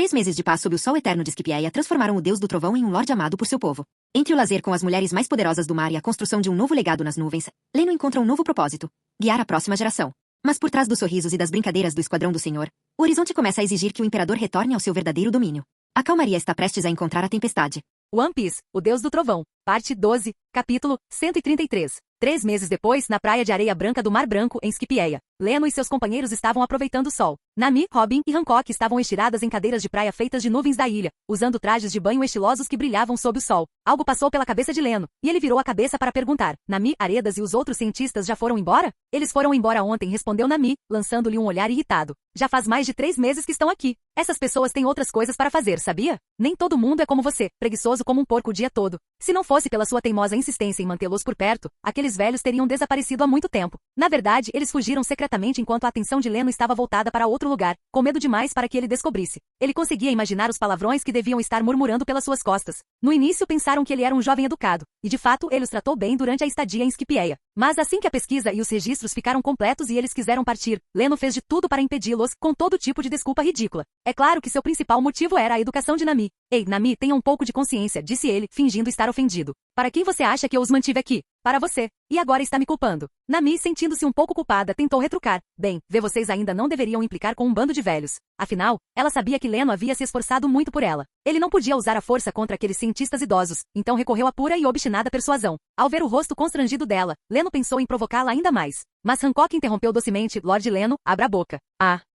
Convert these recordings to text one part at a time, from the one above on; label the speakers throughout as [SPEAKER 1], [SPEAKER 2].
[SPEAKER 1] 3 meses de paz sob o sol eterno de Scipieia transformaram o deus do trovão em um lorde amado por seu povo. Entre o lazer com as mulheres mais poderosas do mar e a construção de um novo legado nas nuvens, Leno encontra um novo propósito: guiar a próxima geração. Mas por trás dos sorrisos e das brincadeiras do Esquadrão do Senhor, o horizonte começa a exigir que o imperador retorne ao seu verdadeiro domínio. A calmaria está prestes a encontrar a tempestade.
[SPEAKER 2] One Piece, o Deus do Trovão, parte 12, capítulo 133. 3 meses depois, na praia de areia branca do Mar Branco, em Scipieia, Leno e seus companheiros estavam aproveitando o sol. Nami, Robin e Hancock estavam estiradas em cadeiras de praia feitas de nuvens da ilha, usando trajes de banho estilosos que brilhavam sob o sol. Algo passou pela cabeça de Leno, e ele virou a cabeça para perguntar: Nami, Aredas e os outros cientistas já foram embora? Eles foram embora ontem, respondeu Nami, lançando-lhe um olhar irritado. Já faz mais de 3 meses que estão aqui. Essas pessoas têm outras coisas para fazer, sabia? Nem todo mundo é como você, preguiçoso como um porco o dia todo. Se não fosse pela sua teimosa insistência em mantê-los por perto, aqueles velhos teriam desaparecido há muito tempo. Na verdade, eles fugiram secretamente enquanto a atenção de Leno estava voltada para outro lugar, com medo demais para que ele descobrisse. Ele conseguia imaginar os palavrões que deviam estar murmurando pelas suas costas. No início pensaram que ele era um jovem educado, e de fato ele os tratou bem durante a estadia em Scipieia. Mas assim que a pesquisa e os registros ficaram completos e eles quiseram partir, Leno fez de tudo para impedi-los, com todo tipo de desculpa ridícula. É claro que seu principal motivo era a educação de Nami. Ei, Nami, tenha um pouco de consciência, disse ele, fingindo estar ofendido. Para quem você acha que eu os mantive aqui? Para você. E agora está me culpando. Nami, sentindo-se um pouco culpada, tentou retrucar. Bem, vocês ainda não deveriam implicar com um bando de velhos. Afinal, ela sabia que Leno havia se esforçado muito por ela. Ele não podia usar a força contra aqueles cientistas idosos, então recorreu à pura e obstinada persuasão. Ao ver o rosto constrangido dela, Leno pensou em provocá-la ainda mais. Mas Hancock interrompeu docemente: Lord Leno, abra a boca.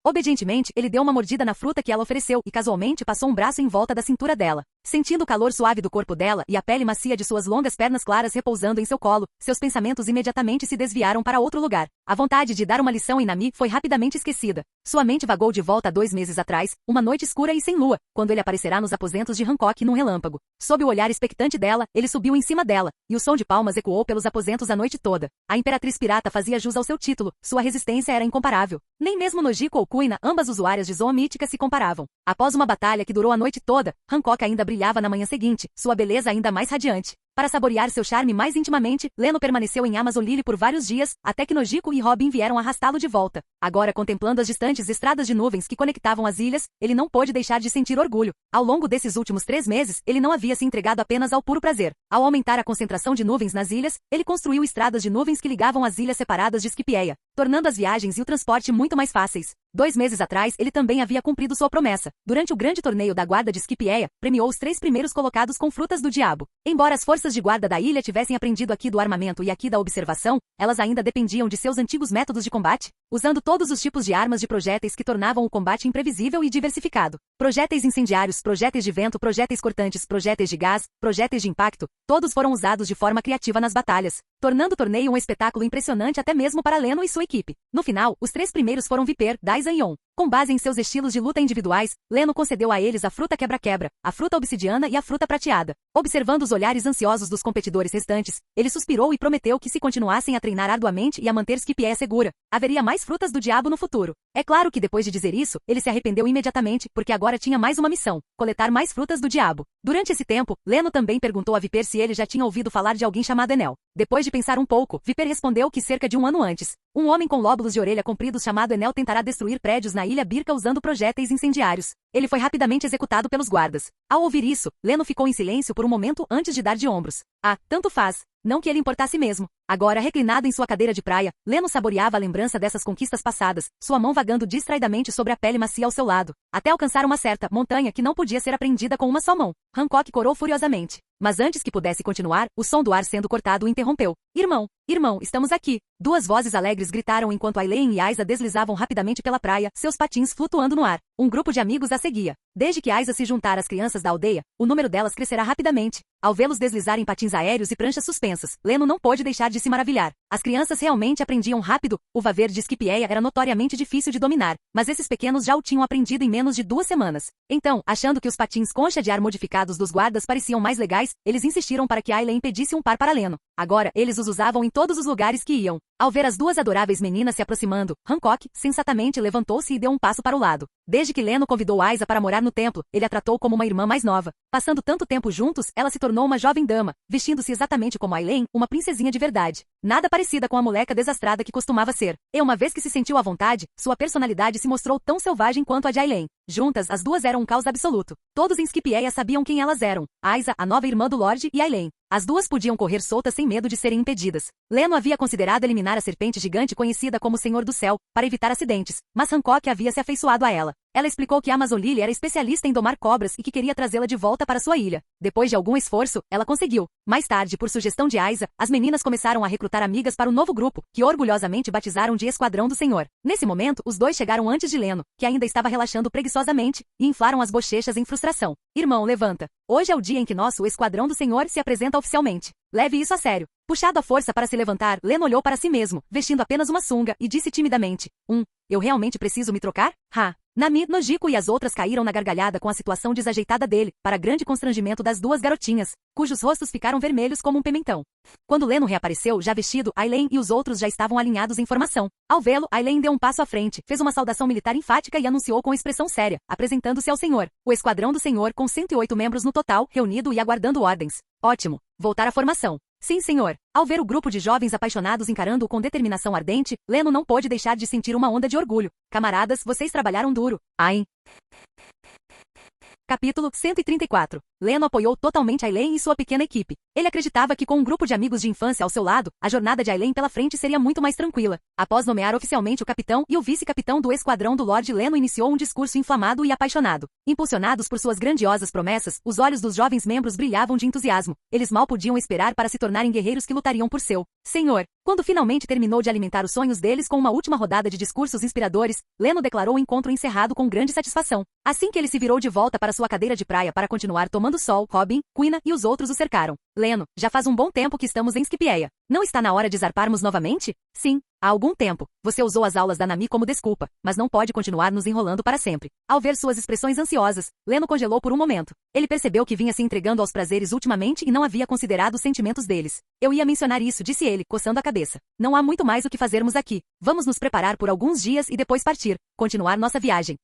[SPEAKER 2] Obedientemente, ele deu uma mordida na fruta que ela ofereceu e casualmente passou um braço em volta da cintura dela. Sentindo o calor suave do corpo dela e a pele macia de suas longas pernas claras repousando em seu colo, seus pensamentos imediatamente se desviaram para outro lugar. A vontade de dar uma lição em Nami foi rapidamente esquecida. Sua mente vagou de volta a 2 meses atrás, uma noite escura e sem lua, quando ele aparecerá nos aposentos de Hancock num relâmpago. Sob o olhar expectante dela, ele subiu em cima dela, e o som de palmas ecoou pelos aposentos a noite toda. A Imperatriz Pirata fazia jus ao seu título, sua resistência era incomparável. Nem mesmo Nojiko ou Kuina, ambas usuárias de Zoa Mítica, se comparavam. Após uma batalha que durou a noite toda, Hancock ainda brilhava na manhã seguinte, sua beleza ainda mais radiante. Para saborear seu charme mais intimamente, Leno permaneceu em Amazon Lily por vários dias, até que Nojiko e Robin vieram arrastá-lo de volta. Agora, contemplando as distantes estradas de nuvens que conectavam as ilhas, ele não pôde deixar de sentir orgulho. Ao longo desses últimos 3 meses, ele não havia se entregado apenas ao puro prazer. Ao aumentar a concentração de nuvens nas ilhas, ele construiu estradas de nuvens que ligavam as ilhas separadas de Scipieia, tornando as viagens e o transporte muito mais fáceis. 2 meses atrás, ele também havia cumprido sua promessa. Durante o grande torneio da guarda de Scipieia, premiou os 3 primeiros colocados com frutas do diabo. Embora as forças de guarda da ilha tivessem aprendido aqui do armamento e aqui da observação, elas ainda dependiam de seus antigos métodos de combate, usando todos os tipos de armas de projéteis que tornavam o combate imprevisível e diversificado. Projéteis incendiários, projéteis de vento, projéteis cortantes, projéteis de gás, projéteis de impacto, todos foram usados de forma criativa nas batalhas, tornando o torneio um espetáculo impressionante até mesmo para Leno e sua equipe. No final, os 3 primeiros foram Viper, Daisa e On. Com base em seus estilos de luta individuais, Leno concedeu a eles a fruta quebra-quebra, a fruta obsidiana e a fruta prateada. Observando os olhares ansiosos dos competidores restantes, ele suspirou e prometeu que se continuassem a treinar arduamente e a manter Scipieia segura, haveria mais frutas do diabo no futuro. É claro que depois de dizer isso, ele se arrependeu imediatamente, porque agora tinha mais uma missão: coletar mais frutas do diabo. Durante esse tempo, Leno também perguntou a Viper se ele já tinha ouvido falar de alguém chamado Enel. Depois de pensar um pouco, Viper respondeu que cerca de 1 ano antes, um homem com lóbulos de orelha compridos chamado Enel tentará destruir prédios na Ilha Birka usando projéteis incendiários. Ele foi rapidamente executado pelos guardas. Ao ouvir isso, Leno ficou em silêncio por um momento antes de dar de ombros. Tanto faz. Não que ele importasse mesmo. Agora, reclinado em sua cadeira de praia, Leno saboreava a lembrança dessas conquistas passadas, sua mão vagando distraidamente sobre a pele macia ao seu lado, até alcançar uma certa montanha que não podia ser apreendida com uma só mão. Hancock corou furiosamente. Mas antes que pudesse continuar, o som do ar sendo cortado o interrompeu. Irmão, estamos aqui. 2 vozes alegres gritaram enquanto Aileen e Aiza deslizavam rapidamente pela praia, seus patins flutuando no ar. Um grupo de amigos a seguia. Desde que Aiza se juntar às crianças da aldeia, o número delas crescerá rapidamente. Ao vê-los deslizar em patins aéreos e pranchas suspensas, Leno não pôde deixar de se maravilhar. As crianças realmente aprendiam rápido. O vaver de Scipieia era notoriamente difícil de dominar, mas esses pequenos já o tinham aprendido em menos de 2 semanas. Então, achando que os patins concha de ar modificados dos guardas pareciam mais legais, eles insistiram para que Aileen pedisse um par para Leno. Agora, eles os usavam em todos os lugares que iam. Ao ver as duas adoráveis meninas se aproximando, Hancock, sensatamente, levantou-se e deu um passo para o lado. Desde que Leno convidou Aiza para morar no templo, ele a tratou como uma irmã mais nova. Passando tanto tempo juntos, ela se tornou uma jovem dama, vestindo-se exatamente como Aileen, uma princesinha de verdade. Nada parecida com a moleca desastrada que costumava ser. E uma vez que se sentiu à vontade, sua personalidade se mostrou tão selvagem quanto a de Aileen. Juntas, as duas eram um caos absoluto. Todos em Skipjaea sabiam quem elas eram. Aiza, a nova irmã do Lorde, e Aileen. As duas podiam correr soltas sem medo de serem impedidas. Leno havia considerado eliminar a serpente gigante conhecida como Senhor do Céu, para evitar acidentes, mas Hancock havia se afeiçoado a ela. Ela explicou que Amazon Lily era especialista em domar cobras e que queria trazê-la de volta para sua ilha. Depois de algum esforço, ela conseguiu. Mais tarde, por sugestão de Aiza, as meninas começaram a recrutar amigas para o novo grupo, que orgulhosamente batizaram de Esquadrão do Senhor. Nesse momento, os dois chegaram antes de Leno, que ainda estava relaxando preguiçosamente, e inflaram as bochechas em frustração. Irmão, levanta. Hoje é o dia em que nosso Esquadrão do Senhor se apresenta oficialmente. Leve isso a sério. Puxado à força para se levantar, Leno olhou para si mesmo, vestindo apenas uma sunga, e disse timidamente: eu realmente preciso me trocar? Nami, Nojiko e as outras caíram na gargalhada com a situação desajeitada dele, para grande constrangimento das duas garotinhas, cujos rostos ficaram vermelhos como um pimentão. Quando Leno reapareceu, já vestido, Aileen e os outros já estavam alinhados em formação. Ao vê-lo, Aileen deu um passo à frente, fez uma saudação militar enfática e anunciou com expressão séria, apresentando-se ao Senhor. O Esquadrão do Senhor, com 108 membros no total, reunido e aguardando ordens. Ótimo. Voltar à formação. Sim, senhor. Ao ver o grupo de jovens apaixonados encarando-o com determinação ardente, Leno não pôde deixar de sentir uma onda de orgulho. Camaradas, vocês trabalharam duro. Capítulo 134. Leno apoiou totalmente Aileen e sua pequena equipe. Ele acreditava que com um grupo de amigos de infância ao seu lado, a jornada de Aileen pela frente seria muito mais tranquila. Após nomear oficialmente o capitão e o vice-capitão do esquadrão do Lorde, Leno iniciou um discurso inflamado e apaixonado. Impulsionados por suas grandiosas promessas, os olhos dos jovens membros brilhavam de entusiasmo. Eles mal podiam esperar para se tornarem guerreiros que lutariam por seu Senhor. Quando finalmente terminou de alimentar os sonhos deles com uma última rodada de discursos inspiradores, Leno declarou o encontro encerrado com grande satisfação. Assim que ele se virou de volta para sua cadeira de praia para continuar tomando sol, Robin, Quina e os outros o cercaram. Leno, já faz um bom tempo que estamos em Skipjaea. Não está na hora de zarparmos novamente? Sim, há algum tempo. Você usou as aulas da Nami como desculpa, mas não pode continuar nos enrolando para sempre. Ao ver suas expressões ansiosas, Leno congelou por um momento. Ele percebeu que vinha se entregando aos prazeres ultimamente e não havia considerado os sentimentos deles. Eu ia mencionar isso, disse ele, coçando a cabeça. Não há muito mais o que fazermos aqui. Vamos nos preparar por alguns dias e depois partir, continuar nossa viagem.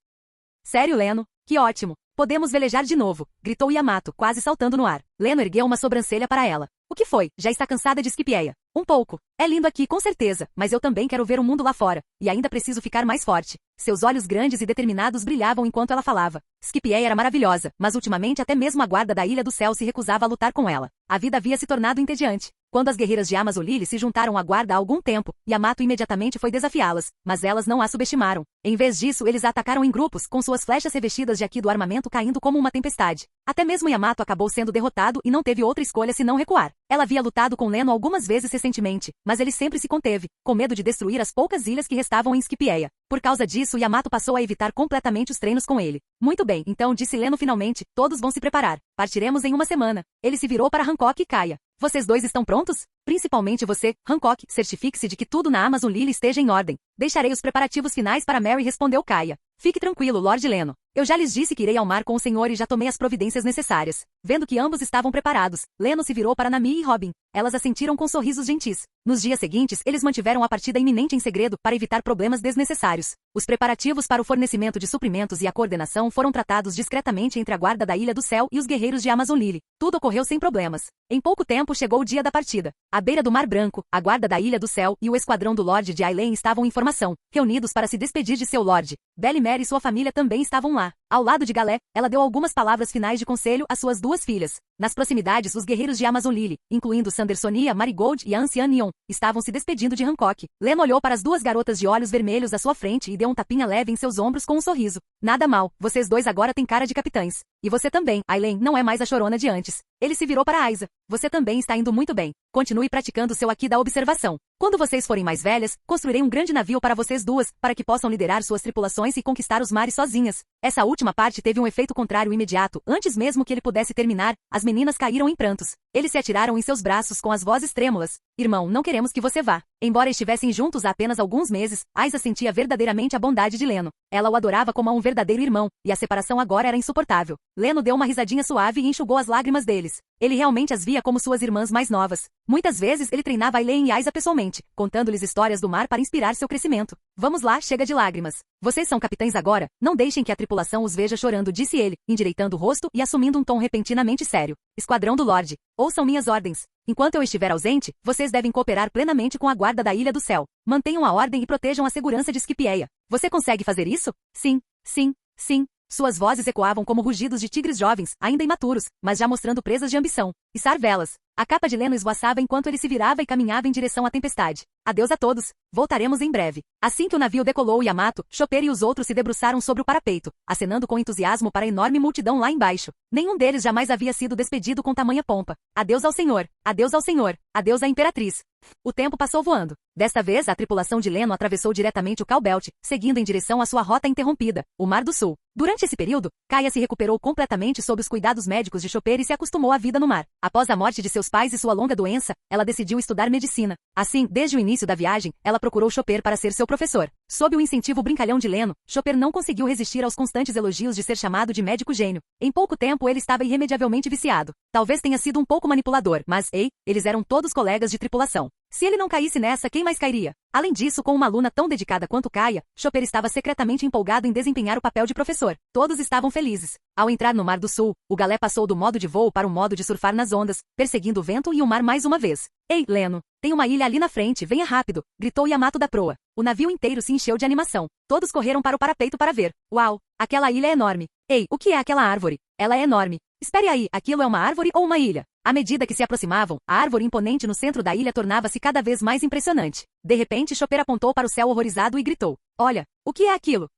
[SPEAKER 2] Sério, Leno? Que ótimo. Podemos velejar de novo, gritou Yamato, quase saltando no ar. Leno ergueu uma sobrancelha para ela. O que foi? Já está cansada de Skipjaea? Um pouco. É lindo aqui, com certeza, mas eu também quero ver o mundo lá fora. E ainda preciso ficar mais forte. Seus olhos grandes e determinados brilhavam enquanto ela falava. Skipjaea era maravilhosa, mas ultimamente até mesmo a guarda da Ilha do Céu se recusava a lutar com ela. A vida havia se tornado entediante. Quando as guerreiras de Amazon Lily se juntaram à guarda há algum tempo, Yamato imediatamente foi desafiá-las, mas elas não a subestimaram. Em vez disso, eles a atacaram em grupos, com suas flechas revestidas de Aki do armamento caindo como uma tempestade. Até mesmo Yamato acabou sendo derrotado e não teve outra escolha senão recuar. Ela havia lutado com Leno algumas vezes recentemente, mas ele sempre se conteve, com medo de destruir as poucas ilhas que restavam em Skipjaea. Por causa disso, Yamato passou a evitar completamente os treinos com ele. Muito bem, então disse Leno finalmente, todos vão se preparar. Partiremos em uma semana. Ele se virou para Hancock e Kaia. Vocês dois estão prontos? Principalmente você, Hancock, certifique-se de que tudo na Amazon Lily esteja em ordem. Deixarei os preparativos finais para Mary, respondeu Kaia. Fique tranquilo, Lord Leno. Eu já lhes disse que irei ao mar com o senhor e já tomei as providências necessárias. Vendo que ambos estavam preparados, Leno se virou para Nami e Robin. Elas assentiram com sorrisos gentis. Nos dias seguintes, eles mantiveram a partida iminente em segredo para evitar problemas desnecessários. Os preparativos para o fornecimento de suprimentos e a coordenação foram tratados discretamente entre a guarda da Ilha do Céu e os guerreiros de Amazon Lily. Tudo ocorreu sem problemas. Em pouco tempo chegou o dia da partida. À beira do Mar Branco, a guarda da Ilha do Céu e o esquadrão do Lorde de Aileen estavam em formação, reunidos para se despedir de seu Lorde. Bellimere e sua família também estavam lá. Ao lado de Galé, ela deu algumas palavras finais de conselho às suas duas filhas. Nas proximidades, os guerreiros de Amazon Lily, incluindo Sandersonia, Marigold e a anciã Neon, estavam se despedindo de Hancock. Leno olhou para as duas garotas de olhos vermelhos à sua frente e deu um tapinha leve em seus ombros com um sorriso. Nada mal, vocês dois agora têm cara de capitães. E você também, Aileen, não é mais a chorona de antes. Ele se virou para Aiza. Você também está indo muito bem. Continue praticando seu Aki da observação. Quando vocês forem mais velhas, construirei um grande navio para vocês duas, para que possam liderar suas tripulações e conquistar os mares sozinhas. Essa última parte teve um efeito contrário imediato. Antes mesmo que ele pudesse terminar, as meninas caíram em prantos. Eles se atiraram em seus braços com as vozes trêmulas. Irmão, não queremos que você vá. Embora estivessem juntos há apenas alguns meses, Aiza sentia verdadeiramente a bondade de Leno. Ela o adorava como a um verdadeiro irmão, e a separação agora era insuportável. Leno deu uma risadinha suave e enxugou as lágrimas deles. Ele realmente as via como suas irmãs mais novas. Muitas vezes ele treinava Aileen e Aiza pessoalmente, contando-lhes histórias do mar para inspirar seu crescimento. Vamos lá, chega de lágrimas. Vocês são capitães agora, não deixem que a tripulação os veja chorando, disse ele, endireitando o rosto e assumindo um tom repentinamente sério. Esquadrão do Lorde, ouçam minhas ordens. Enquanto eu estiver ausente, vocês devem cooperar plenamente com a guarda da Ilha do Céu. Mantenham a ordem e protejam a segurança de Scipieia. Você consegue fazer isso? Sim, sim, sim. Suas vozes ecoavam como rugidos de tigres jovens, ainda imaturos, mas já mostrando presas de ambição. Içar velas. A capa de Leno esvoaçava enquanto ele se virava e caminhava em direção à tempestade. Adeus a todos. Voltaremos em breve. Assim que o navio decolou, Yamato, Chopper e os outros se debruçaram sobre o parapeito, acenando com entusiasmo para a enorme multidão lá embaixo. Nenhum deles jamais havia sido despedido com tamanha pompa. Adeus ao Senhor. Adeus ao Senhor. Adeus à Imperatriz. O tempo passou voando. Desta vez, a tripulação de Leno atravessou diretamente o Calbelt, seguindo em direção à sua rota interrompida, o Mar do Sul. Durante esse período, Kaia se recuperou completamente sob os cuidados médicos de Chopper e se acostumou à vida no mar. Após a morte de seus pais e sua longa doença, ela decidiu estudar medicina. Assim, desde o início da viagem, ela procurou Chopper para ser seu professor. Sob o incentivo brincalhão de Leno, Chopper não conseguiu resistir aos constantes elogios de ser chamado de médico gênio. Em pouco tempo ele estava irremediavelmente viciado. Talvez tenha sido um pouco manipulador, mas, eles eram todos colegas de tripulação. Se ele não caísse nessa, quem mais cairia? Além disso, com uma aluna tão dedicada quanto Kaia, Chopper estava secretamente empolgado em desempenhar o papel de professor. Todos estavam felizes. Ao entrar no Mar do Sul, o galé passou do modo de voo para o modo de surfar nas ondas, perseguindo o vento e o mar mais uma vez. Ei, Leno, tem uma ilha ali na frente, venha rápido, gritou Yamato da proa. O navio inteiro se encheu de animação. Todos correram para o parapeito para ver. Uau, aquela ilha é enorme. Ei, o que é aquela árvore? Ela é enorme. Espere aí, aquilo é uma árvore ou uma ilha? À medida que se aproximavam, a árvore imponente no centro da ilha tornava-se cada vez mais impressionante. De repente, Chopper apontou para o céu horrorizado e gritou. Olha, o que é aquilo?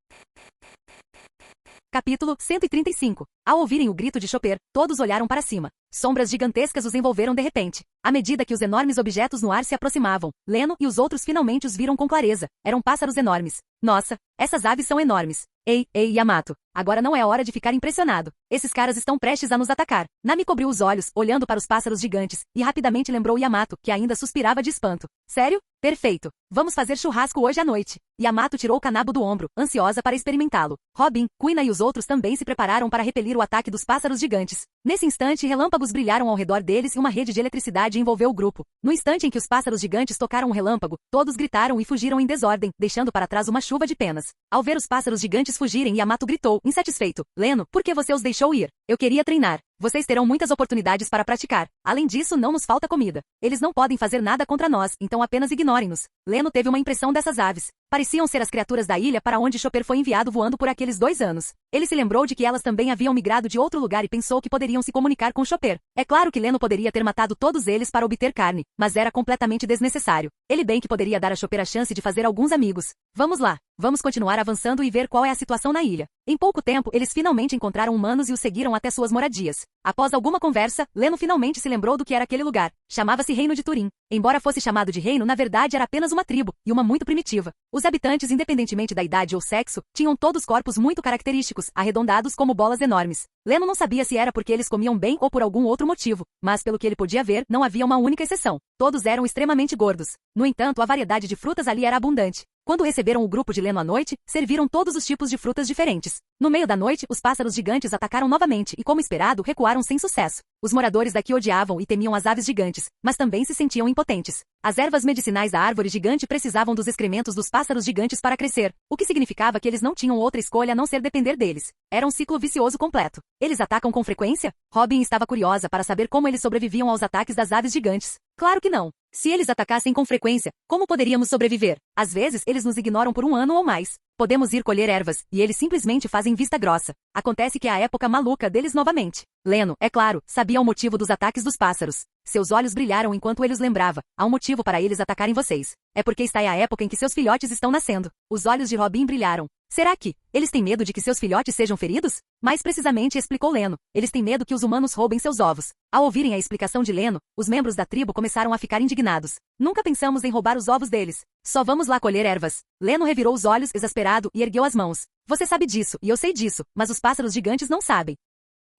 [SPEAKER 2] Capítulo 135. Ao ouvirem o grito de Chopper, todos olharam para cima. Sombras gigantescas os envolveram de repente. À medida que os enormes objetos no ar se aproximavam, Leno e os outros finalmente os viram com clareza. Eram pássaros enormes. Nossa, essas aves são enormes. Ei, Yamato. Agora não é hora de ficar impressionado. Esses caras estão prestes a nos atacar. Nami cobriu os olhos, olhando para os pássaros gigantes, e rapidamente lembrou Yamato, que ainda suspirava de espanto. Sério? Perfeito. Vamos fazer churrasco hoje à noite. Yamato tirou o canabo do ombro, ansiosa para experimentá-lo. Robin, Kuina e os outros também se prepararam para repelir o ataque dos pássaros gigantes. Nesse instante, relâmpagos brilharam ao redor deles e uma rede de eletricidade envolveu o grupo. No instante em que os pássaros gigantes tocaram um relâmpago, todos gritaram e fugiram em desordem, deixando para trás uma chuva de penas. Ao ver os pássaros gigantes fugirem, Yamato gritou, insatisfeito. Leno, por que você os deixou ir? Eu queria treinar. Vocês terão muitas oportunidades para praticar. Além disso, não nos falta comida. Eles não podem fazer nada contra nós, então apenas ignorem-nos. Leno teve uma impressão dessas aves. Pareciam ser as criaturas da ilha para onde Chopper foi enviado voando por aqueles 2 anos. Ele se lembrou de que elas também haviam migrado de outro lugar e pensou que poderiam se comunicar com Chopper. É claro que Leno poderia ter matado todos eles para obter carne, mas era completamente desnecessário. Ele bem que poderia dar a Chopper a chance de fazer alguns amigos. Vamos lá. Vamos continuar avançando e ver qual é a situação na ilha. Em pouco tempo, eles finalmente encontraram humanos e os seguiram até suas moradias. Após alguma conversa, Leno finalmente se lembrou do que era aquele lugar. Chamava-se Reino de Turim. Embora fosse chamado de reino, na verdade era apenas uma tribo, e uma muito primitiva. Os habitantes, independentemente da idade ou sexo, tinham todos corpos muito característicos, arredondados como bolas enormes. Leno não sabia se era porque eles comiam bem ou por algum outro motivo, mas pelo que ele podia ver, não havia uma única exceção. Todos eram extremamente gordos. No entanto, a variedade de frutas ali era abundante. Quando receberam o grupo de Leno à noite, serviram todos os tipos de frutas diferentes. No meio da noite, os pássaros gigantes atacaram novamente e, como esperado, recuaram sem sucesso. Os moradores daqui odiavam e temiam as aves gigantes, mas também se sentiam impotentes. As ervas medicinais da árvore gigante precisavam dos excrementos dos pássaros gigantes para crescer, o que significava que eles não tinham outra escolha a não ser depender deles. Era um ciclo vicioso completo. Eles atacam com frequência? Robin estava curiosa para saber como eles sobreviviam aos ataques das aves gigantes. Claro que não. Se eles atacassem com frequência, como poderíamos sobreviver? Às vezes, eles nos ignoram por 1 ano ou mais. Podemos ir colher ervas, e eles simplesmente fazem vista grossa. Acontece que é a época maluca deles novamente. Leno, é claro, sabia o motivo dos ataques dos pássaros. Seus olhos brilharam enquanto ele os lembrava. Há um motivo para eles atacarem vocês. É porque está aí a época em que seus filhotes estão nascendo. Os olhos de Robin brilharam. Será que eles têm medo de que seus filhotes sejam feridos? Mais precisamente, explicou Leno, eles têm medo que os humanos roubem seus ovos. Ao ouvirem a explicação de Leno, os membros da tribo começaram a ficar indignados. Nunca pensamos em roubar os ovos deles. Só vamos lá colher ervas. Leno revirou os olhos, exasperado, e ergueu as mãos. Você sabe disso, e eu sei disso, mas os pássaros gigantes não sabem.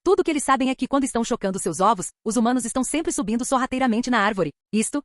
[SPEAKER 2] Tudo o que eles sabem é que quando estão chocando seus ovos, os humanos estão sempre subindo sorrateiramente na árvore. Isto.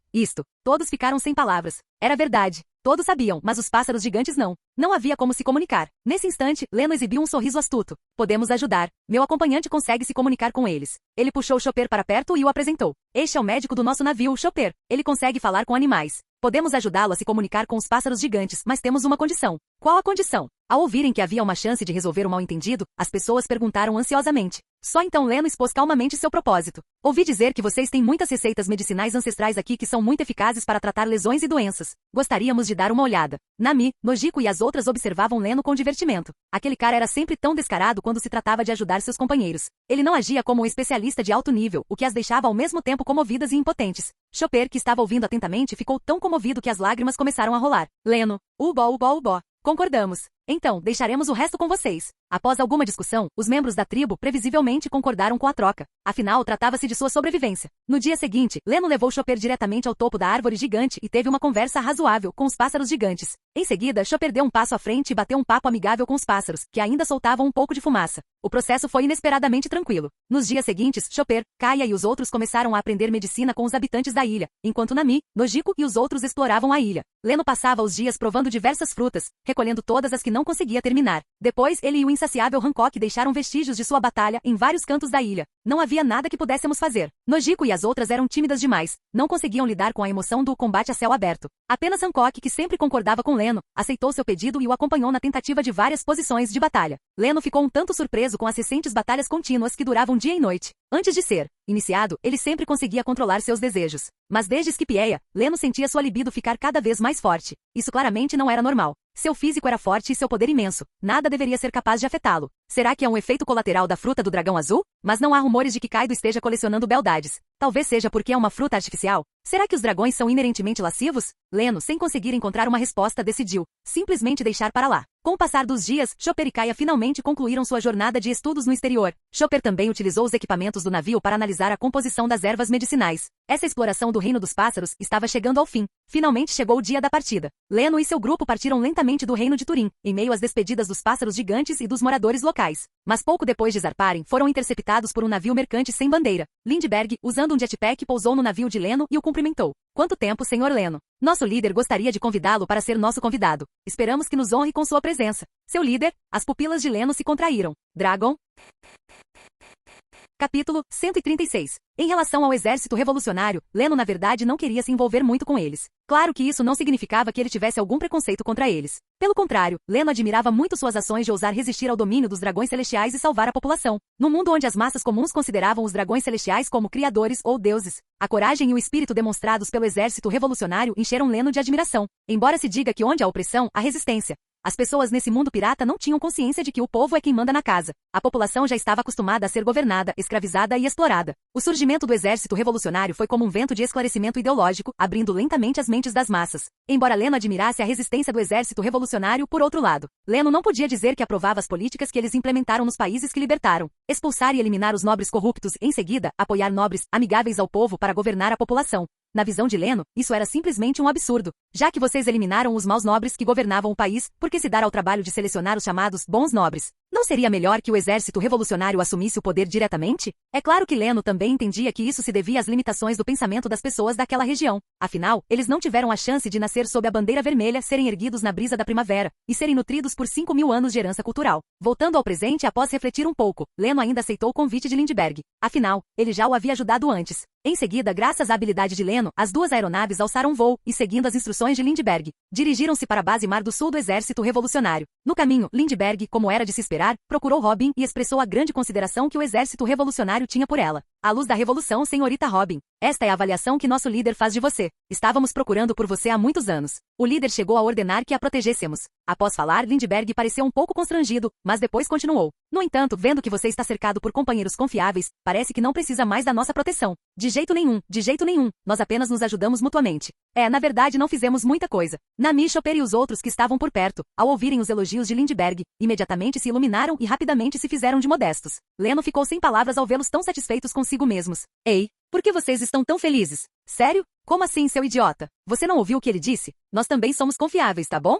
[SPEAKER 2] Todos ficaram sem palavras. Era verdade. Todos sabiam, mas os pássaros gigantes não. Não havia como se comunicar. Nesse instante, Leno exibiu um sorriso astuto. Podemos ajudar. Meu acompanhante consegue se comunicar com eles. Ele puxou Chopper para perto e o apresentou. Este é o médico do nosso navio, Chopper. Ele consegue falar com animais. Podemos ajudá-lo a se comunicar com os pássaros gigantes, mas temos uma condição. Qual a condição? Ao ouvirem que havia uma chance de resolver o mal-entendido, as pessoas perguntaram ansiosamente. Só então Leno expôs calmamente seu propósito. Ouvi dizer que vocês têm muitas receitas medicinais ancestrais aqui que são muito eficazes para tratar lesões e doenças. Gostaríamos de dar uma olhada. Nami, Nojiko e as outras observavam Leno com divertimento. Aquele cara era sempre tão descarado quando se tratava de ajudar seus companheiros. Ele não agia como um especialista de alto nível, o que as deixava ao mesmo tempo comovidas e impotentes. Chopper, que estava ouvindo atentamente, ficou tão comovido que as lágrimas começaram a rolar. Leno, ubó, ubó, ubó. Concordamos. Então, deixaremos o resto com vocês. Após alguma discussão, os membros da tribo previsivelmente concordaram com a troca. Afinal, tratava-se de sua sobrevivência. No dia seguinte, Leno levou Chopper diretamente ao topo da árvore gigante e teve uma conversa razoável com os pássaros gigantes. Em seguida, Chopper deu um passo à frente e bateu um papo amigável com os pássaros, que ainda soltavam um pouco de fumaça. O processo foi inesperadamente tranquilo. Nos dias seguintes, Chopper, Kaia e os outros começaram a aprender medicina com os habitantes da ilha, enquanto Nami, Nojiko e os outros exploravam a ilha. Leno passava os dias provando diversas frutas, recolhendo todas as que não conseguia terminar. Depois, ele e o insaciável Hancock deixaram vestígios de sua batalha em vários cantos da ilha. Não havia nada que pudéssemos fazer. Nojiko e as outras eram tímidas demais. Não conseguiam lidar com a emoção do combate a céu aberto. Apenas Hancock, que sempre concordava com Leno, aceitou seu pedido e o acompanhou na tentativa de várias posições de batalha. Leno ficou um tanto surpreso com as recentes batalhas contínuas que duravam dia e noite. Antes de ser iniciado, ele sempre conseguia controlar seus desejos. Mas desde Skipieia, Leno sentia sua libido ficar cada vez mais forte. Isso claramente não era normal. Seu físico era forte e seu poder imenso. Nada deveria ser capaz de afetá-lo. Será que é um efeito colateral da fruta do dragão azul? Mas não há rumores de que Kaido esteja colecionando beldades. Talvez seja porque é uma fruta artificial. Será que os dragões são inerentemente lascivos? Leno, sem conseguir encontrar uma resposta, decidiu simplesmente deixar para lá. Com o passar dos dias, Chopper e Kaia finalmente concluíram sua jornada de estudos no exterior. Chopper também utilizou os equipamentos do navio para analisar a composição das ervas medicinais. Essa exploração do reino dos pássaros estava chegando ao fim. Finalmente chegou o dia da partida. Leno e seu grupo partiram lentamente do reino de Turim, em meio às despedidas dos pássaros gigantes e dos moradores locais. Mas pouco depois de zarparem, foram interceptados por um navio mercante sem bandeira. Lindbergh, usando um jetpack, pousou no navio de Leno e o cumprimentou. Quanto tempo, senhor Leno? Nosso líder gostaria de convidá-lo para ser nosso convidado. Esperamos que nos honre com sua presença. Seu líder, as pupilas de Leno se contraíram. Dragon? Capítulo 136. Em relação ao exército revolucionário, Leno na verdade não queria se envolver muito com eles. Claro que isso não significava que ele tivesse algum preconceito contra eles. Pelo contrário, Leno admirava muito suas ações de ousar resistir ao domínio dos dragões celestiais e salvar a população. No mundo onde as massas comuns consideravam os dragões celestiais como criadores ou deuses, a coragem e o espírito demonstrados pelo exército revolucionário encheram Leno de admiração. Embora se diga que onde há opressão, há resistência. As pessoas nesse mundo pirata não tinham consciência de que o povo é quem manda na casa. A população já estava acostumada a ser governada, escravizada e explorada. O surgimento do exército revolucionário foi como um vento de esclarecimento ideológico, abrindo lentamente as mentes das massas. Embora Leno admirasse a resistência do exército revolucionário, por outro lado, Leno não podia dizer que aprovava as políticas que eles implementaram nos países que libertaram. Expulsar e eliminar os nobres corruptos, em seguida, apoiar nobres, amigáveis ao povo para governar a população. Na visão de Leno, isso era simplesmente um absurdo. Já que vocês eliminaram os maus nobres que governavam o país, por que se dar ao trabalho de selecionar os chamados bons nobres? Não seria melhor que o exército revolucionário assumisse o poder diretamente? É claro que Leno também entendia que isso se devia às limitações do pensamento das pessoas daquela região. Afinal, eles não tiveram a chance de nascer sob a bandeira vermelha, serem erguidos na brisa da primavera, e serem nutridos por 5.000 anos de herança cultural. Voltando ao presente após refletir um pouco, Leno ainda aceitou o convite de Lindbergh. Afinal, ele já o havia ajudado antes. Em seguida, graças à habilidade de Leno, as duas aeronaves alçaram voo e, seguindo as instruções de Lindbergh, dirigiram-se para a base Mar do Sul do Exército Revolucionário. No caminho, Lindbergh, como era de se esperar, procurou Robin e expressou a grande consideração que o Exército Revolucionário tinha por ela. À luz da Revolução, senhorita Robin, esta é a avaliação que nosso líder faz de você. Estávamos procurando por você há muitos anos. O líder chegou a ordenar que a protegêssemos. Após falar, Lindbergh pareceu um pouco constrangido, mas depois continuou. No entanto, vendo que você está cercado por companheiros confiáveis, parece que não precisa mais da nossa proteção. De jeito nenhum, de jeito nenhum. Nós apenas nos ajudamos mutuamente. Na verdade não fizemos muita coisa. Nami, Chopper e os outros que estavam por perto, ao ouvirem os elogios de Lindbergh, imediatamente se iluminaram e rapidamente se fizeram de modestos. Leno ficou sem palavras ao vê-los tão satisfeitos consigo mesmos. Ei, por que vocês estão tão felizes? Sério? Como assim, seu idiota? Você não ouviu o que ele disse? Nós também somos confiáveis, tá bom?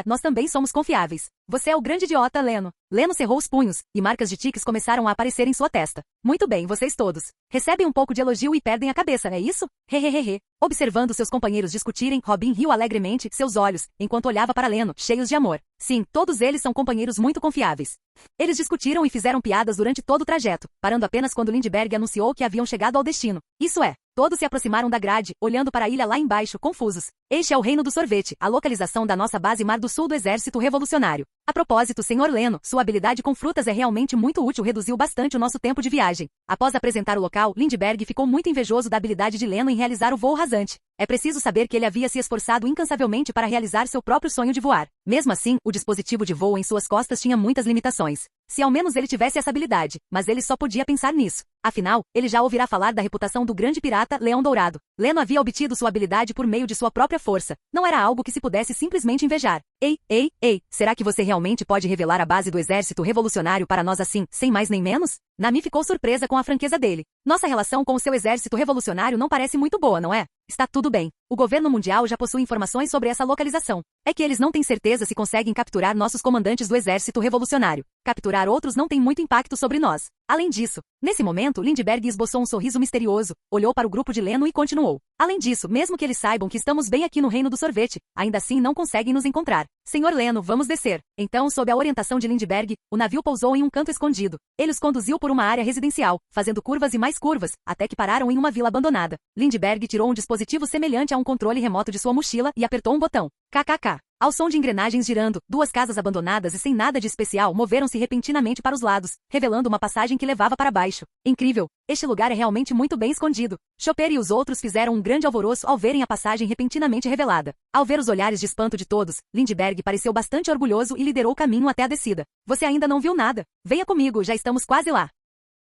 [SPEAKER 2] Nós também somos confiáveis. Você é o grande idiota, Leno. Leno cerrou os punhos, e marcas de tiques começaram a aparecer em sua testa. Muito bem, vocês todos. Recebem um pouco de elogio e perdem a cabeça, é isso? Hehehehe. Observando seus companheiros discutirem, Robin riu alegremente, seus olhos, enquanto olhava para Leno, cheios de amor. Sim, todos eles são companheiros muito confiáveis. Eles discutiram e fizeram piadas durante todo o trajeto, parando apenas quando Lindbergh anunciou que haviam chegado ao destino. Isso é, todos se aproximaram da grade, olhando para a ilha lá embaixo, confusos. Este é o Reino do Sorvete, a localização da nossa base Mar do Sul do Exército Revolucionário. A propósito, Sr. Leno, sua habilidade com frutas é realmente muito útil, reduziu bastante o nosso tempo de viagem. Após apresentar o local, Lindbergh ficou muito invejoso da habilidade de Leno em realizar o voo rasante. É preciso saber que ele havia se esforçado incansavelmente para realizar seu próprio sonho de voar. Mesmo assim, o dispositivo de voo em suas costas tinha muitas limitações. Se ao menos ele tivesse essa habilidade, mas ele só podia pensar nisso. Afinal, ele já ouvirá falar da reputação do grande pirata Leão Dourado. Leno havia obtido sua habilidade por meio de sua própria força. Não era algo que se pudesse simplesmente invejar. Ei, será que você realmente pode revelar a base do Exército Revolucionário para nós assim, sem mais nem menos? Nami ficou surpresa com a franqueza dele. Nossa relação com o seu exército revolucionário não parece muito boa, não é? Está tudo bem. O governo mundial já possui informações sobre essa localização. É que eles não têm certeza se conseguem capturar nossos comandantes do exército revolucionário. Capturar outros não tem muito impacto sobre nós. Além disso, nesse momento, Lindbergh esboçou um sorriso misterioso, olhou para o grupo de Leno e continuou. Além disso, mesmo que eles saibam que estamos bem aqui no Reino do Sorvete, ainda assim não conseguem nos encontrar. Senhor Leno, vamos descer. Então, sob a orientação de Lindbergh, o navio pousou em um canto escondido. Ele os conduziu por uma área residencial, fazendo curvas e mais curvas, até que pararam em uma vila abandonada. Lindbergh tirou um dispositivo semelhante a um controle remoto de sua mochila e apertou um botão. KKK. Ao som de engrenagens girando, duas casas abandonadas e sem nada de especial moveram-se repentinamente para os lados, revelando uma passagem que levava para baixo. Incrível! Este lugar é realmente muito bem escondido. Chopper e os outros fizeram um grande alvoroço ao verem a passagem repentinamente revelada. Ao ver os olhares de espanto de todos, Lindbergh pareceu bastante orgulhoso e liderou o caminho até a descida. Você ainda não viu nada. Venha comigo, já estamos quase lá.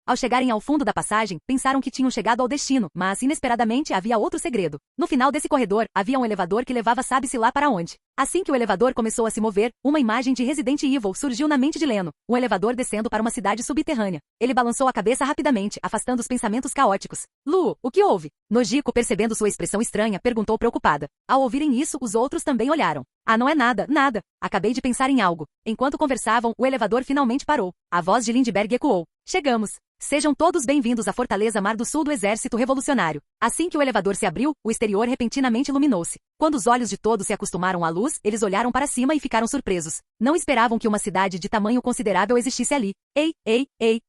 [SPEAKER 2] Ao chegarem ao fundo da passagem, pensaram que tinham chegado ao destino, mas inesperadamente havia outro segredo. No final desse corredor, havia um elevador que levava sabe-se lá para onde. Assim que o elevador começou a se mover, uma imagem de Resident Evil surgiu na mente de Leno, um elevador descendo para uma cidade subterrânea. Ele balançou a cabeça rapidamente, afastando os pensamentos caóticos. Lu, o que houve? Nojiko, percebendo sua expressão estranha, perguntou preocupada. Ao ouvirem isso, os outros também olharam. Ah, não é nada, nada. Acabei de pensar em algo. Enquanto conversavam, o elevador finalmente parou. A voz de Lindbergh ecoou. Chegamos. Sejam todos bem-vindos à Fortaleza Mar do Sul do Exército Revolucionário. Assim que o elevador se abriu, o exterior repentinamente iluminou-se. Quando os olhos de todos se acostumaram à luz, eles olharam para cima e ficaram surpresos. Não esperavam que uma cidade de tamanho considerável existisse ali. Ei,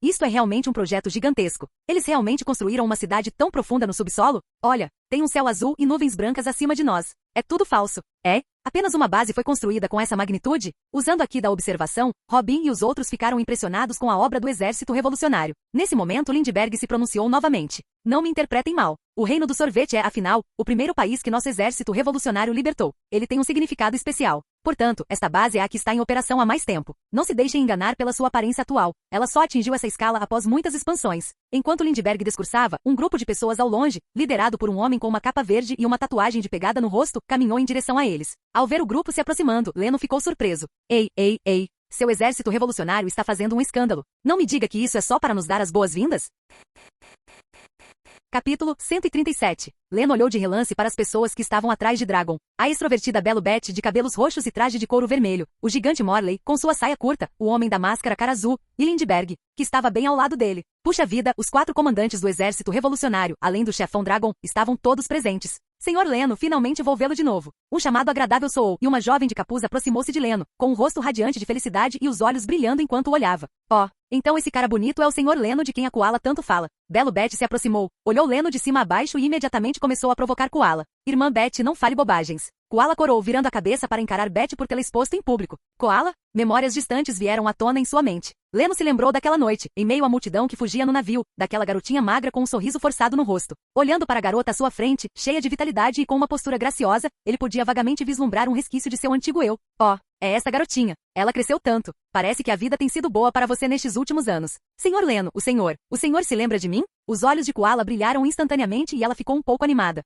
[SPEAKER 2] isto é realmente um projeto gigantesco. Eles realmente construíram uma cidade tão profunda no subsolo? Olha, tem um céu azul e nuvens brancas acima de nós. É tudo falso. Apenas uma base foi construída com essa magnitude? Usando aqui da observação, Robin e os outros ficaram impressionados com a obra do Exército Revolucionário. Nesse momento, Lindbergh se pronunciou novamente. Não me interpretem mal. O Reino do Sorvete é, afinal, o primeiro país que nosso Exército Revolucionário libertou. Ele tem um significado especial. Portanto, esta base é a que está em operação há mais tempo. Não se deixem enganar pela sua aparência atual. Ela só atingiu essa escala após muitas expansões. Enquanto Lindbergh discursava, um grupo de pessoas ao longe, liderado por um homem com uma capa verde e uma tatuagem de pegada no rosto, caminhou em direção a eles. Ao ver o grupo se aproximando, Leno ficou surpreso. Ei. Seu exército revolucionário está fazendo um escândalo. Não me diga que isso é só para nos dar as boas-vindas? Capítulo 137. Leno olhou de relance para as pessoas que estavam atrás de Dragon. A extrovertida Belo Beth, de cabelos roxos e traje de couro vermelho. O gigante Morley, com sua saia curta. O homem da máscara cara azul. E Lindbergh, que estava bem ao lado dele. Puxa vida, os 4 comandantes do exército revolucionário, além do chefão Dragon, estavam todos presentes. Senhor Leno, finalmente vou vê-lo de novo. Um chamado agradável soou, e uma jovem de capuz aproximou-se de Leno, com um rosto radiante de felicidade e os olhos brilhando enquanto o olhava. Então esse cara bonito é o Senhor Leno de quem a Koala tanto fala. Belo Beth se aproximou, olhou Leno de cima a baixo e imediatamente começou a provocar Koala. Irmã Beth, não fale bobagens. Koala corou, virando a cabeça para encarar Beth por tê-la exposto em público. Koala? Memórias distantes vieram à tona em sua mente. Leno se lembrou daquela noite, em meio à multidão que fugia no navio, daquela garotinha magra com um sorriso forçado no rosto. Olhando para a garota à sua frente, cheia de vitalidade e com uma postura graciosa, ele podia vagamente vislumbrar um resquício de seu antigo eu. É essa garotinha. Ela cresceu tanto. Parece que a vida tem sido boa para você nestes últimos anos. Senhor Leno, o senhor se lembra de mim? Os olhos de Koala brilharam instantaneamente e ela ficou um pouco animada.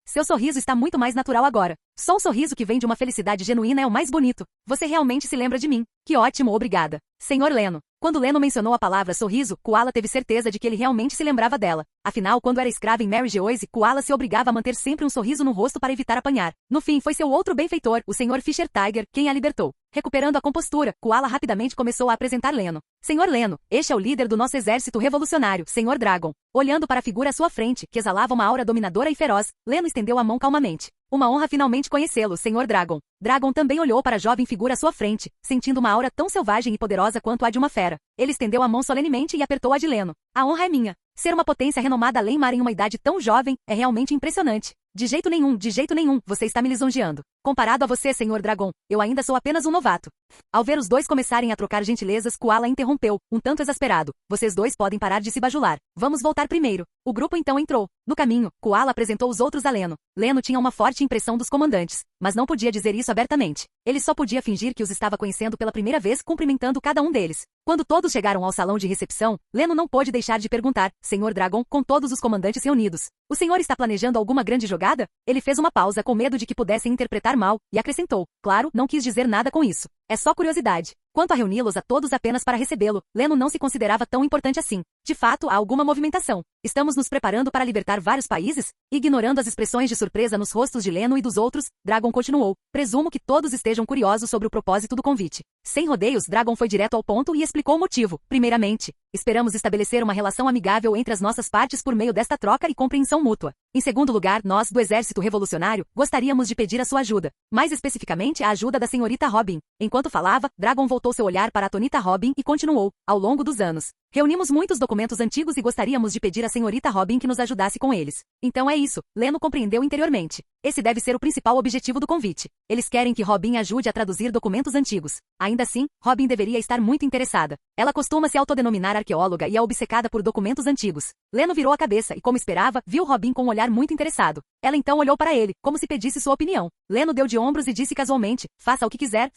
[SPEAKER 2] Seu sorriso está muito mais natural agora. Só um sorriso que vem de uma felicidade genuína é o mais bonito. Você realmente se lembra de mim. Que ótimo, obrigada. Senhor Leno. Quando Leno mencionou a palavra sorriso, Koala teve certeza de que ele realmente se lembrava dela. Afinal, quando era escrava em Mary Geoise, Koala se obrigava a manter sempre um sorriso no rosto para evitar apanhar. No fim, foi seu outro benfeitor, o Sr. Fisher Tiger, quem a libertou. Recuperando a compostura, Koala rapidamente começou a apresentar Leno. Senhor Leno, este é o líder do nosso exército revolucionário, Sr. Dragon. Olhando para a figura à sua frente, que exalava uma aura dominadora e feroz, Leno estendeu a mão calmamente. Uma honra finalmente conhecê-lo, Sr. Dragon. Dragon também olhou para a jovem figura à sua frente, sentindo uma aura tão selvagem e poderosa quanto a de uma fera. Ele estendeu a mão solenemente e apertou a de Leno. A honra é minha. Ser uma potência renomada além mar em uma idade tão jovem é realmente impressionante. De jeito nenhum, você está me lisonjeando. Comparado a você, Sr. Dragon, eu ainda sou apenas um novato. Ao ver os dois começarem a trocar gentilezas, Koala interrompeu, um tanto exasperado. Vocês dois podem parar de se bajular. Vamos voltar primeiro. O grupo então entrou. No caminho, Koala apresentou os outros a Leno. Leno tinha uma forte impressão dos comandantes, mas não podia dizer isso abertamente. Ele só podia fingir que os estava conhecendo pela primeira vez, cumprimentando cada um deles. Quando todos chegaram ao salão de recepção, Leno não pôde deixar de perguntar, Sr. Dragon, com todos os comandantes reunidos. O senhor está planejando alguma grande jogada? Ele fez uma pausa com medo de que pudessem interpretar mal, e acrescentou, claro, não quis dizer nada com isso. É só curiosidade. Quanto a reuni-los a todos apenas para recebê-lo, Leno não se considerava tão importante assim. De fato, há alguma movimentação. Estamos nos preparando para libertar vários países? Ignorando as expressões de surpresa nos rostos de Leno e dos outros, Dragon continuou. Presumo que todos estejam curiosos sobre o propósito do convite. Sem rodeios, Dragon foi direto ao ponto e explicou o motivo. Primeiramente, esperamos estabelecer uma relação amigável entre as nossas partes por meio desta troca e compreensão mútua. Em segundo lugar, nós, do Exército Revolucionário, gostaríamos de pedir a sua ajuda. Mais especificamente, a ajuda da senhorita Robin. Enquanto falava, Dragon voltou seu olhar para a Tonita Robin e continuou. Ao longo dos anos, reunimos muitos documentos antigos e gostaríamos de pedir à senhorita Robin que nos ajudasse com eles. Então é isso, Leno compreendeu interiormente. Esse deve ser o principal objetivo do convite. Eles querem que Robin ajude a traduzir documentos antigos. Ainda assim, Robin deveria estar muito interessada. Ela costuma se autodenominar arqueóloga e é obcecada por documentos antigos. Leno virou a cabeça e, como esperava, viu Robin com um olhar muito interessado. Ela então olhou para ele, como se pedisse sua opinião. Leno deu de ombros e disse casualmente, faça o que quiser,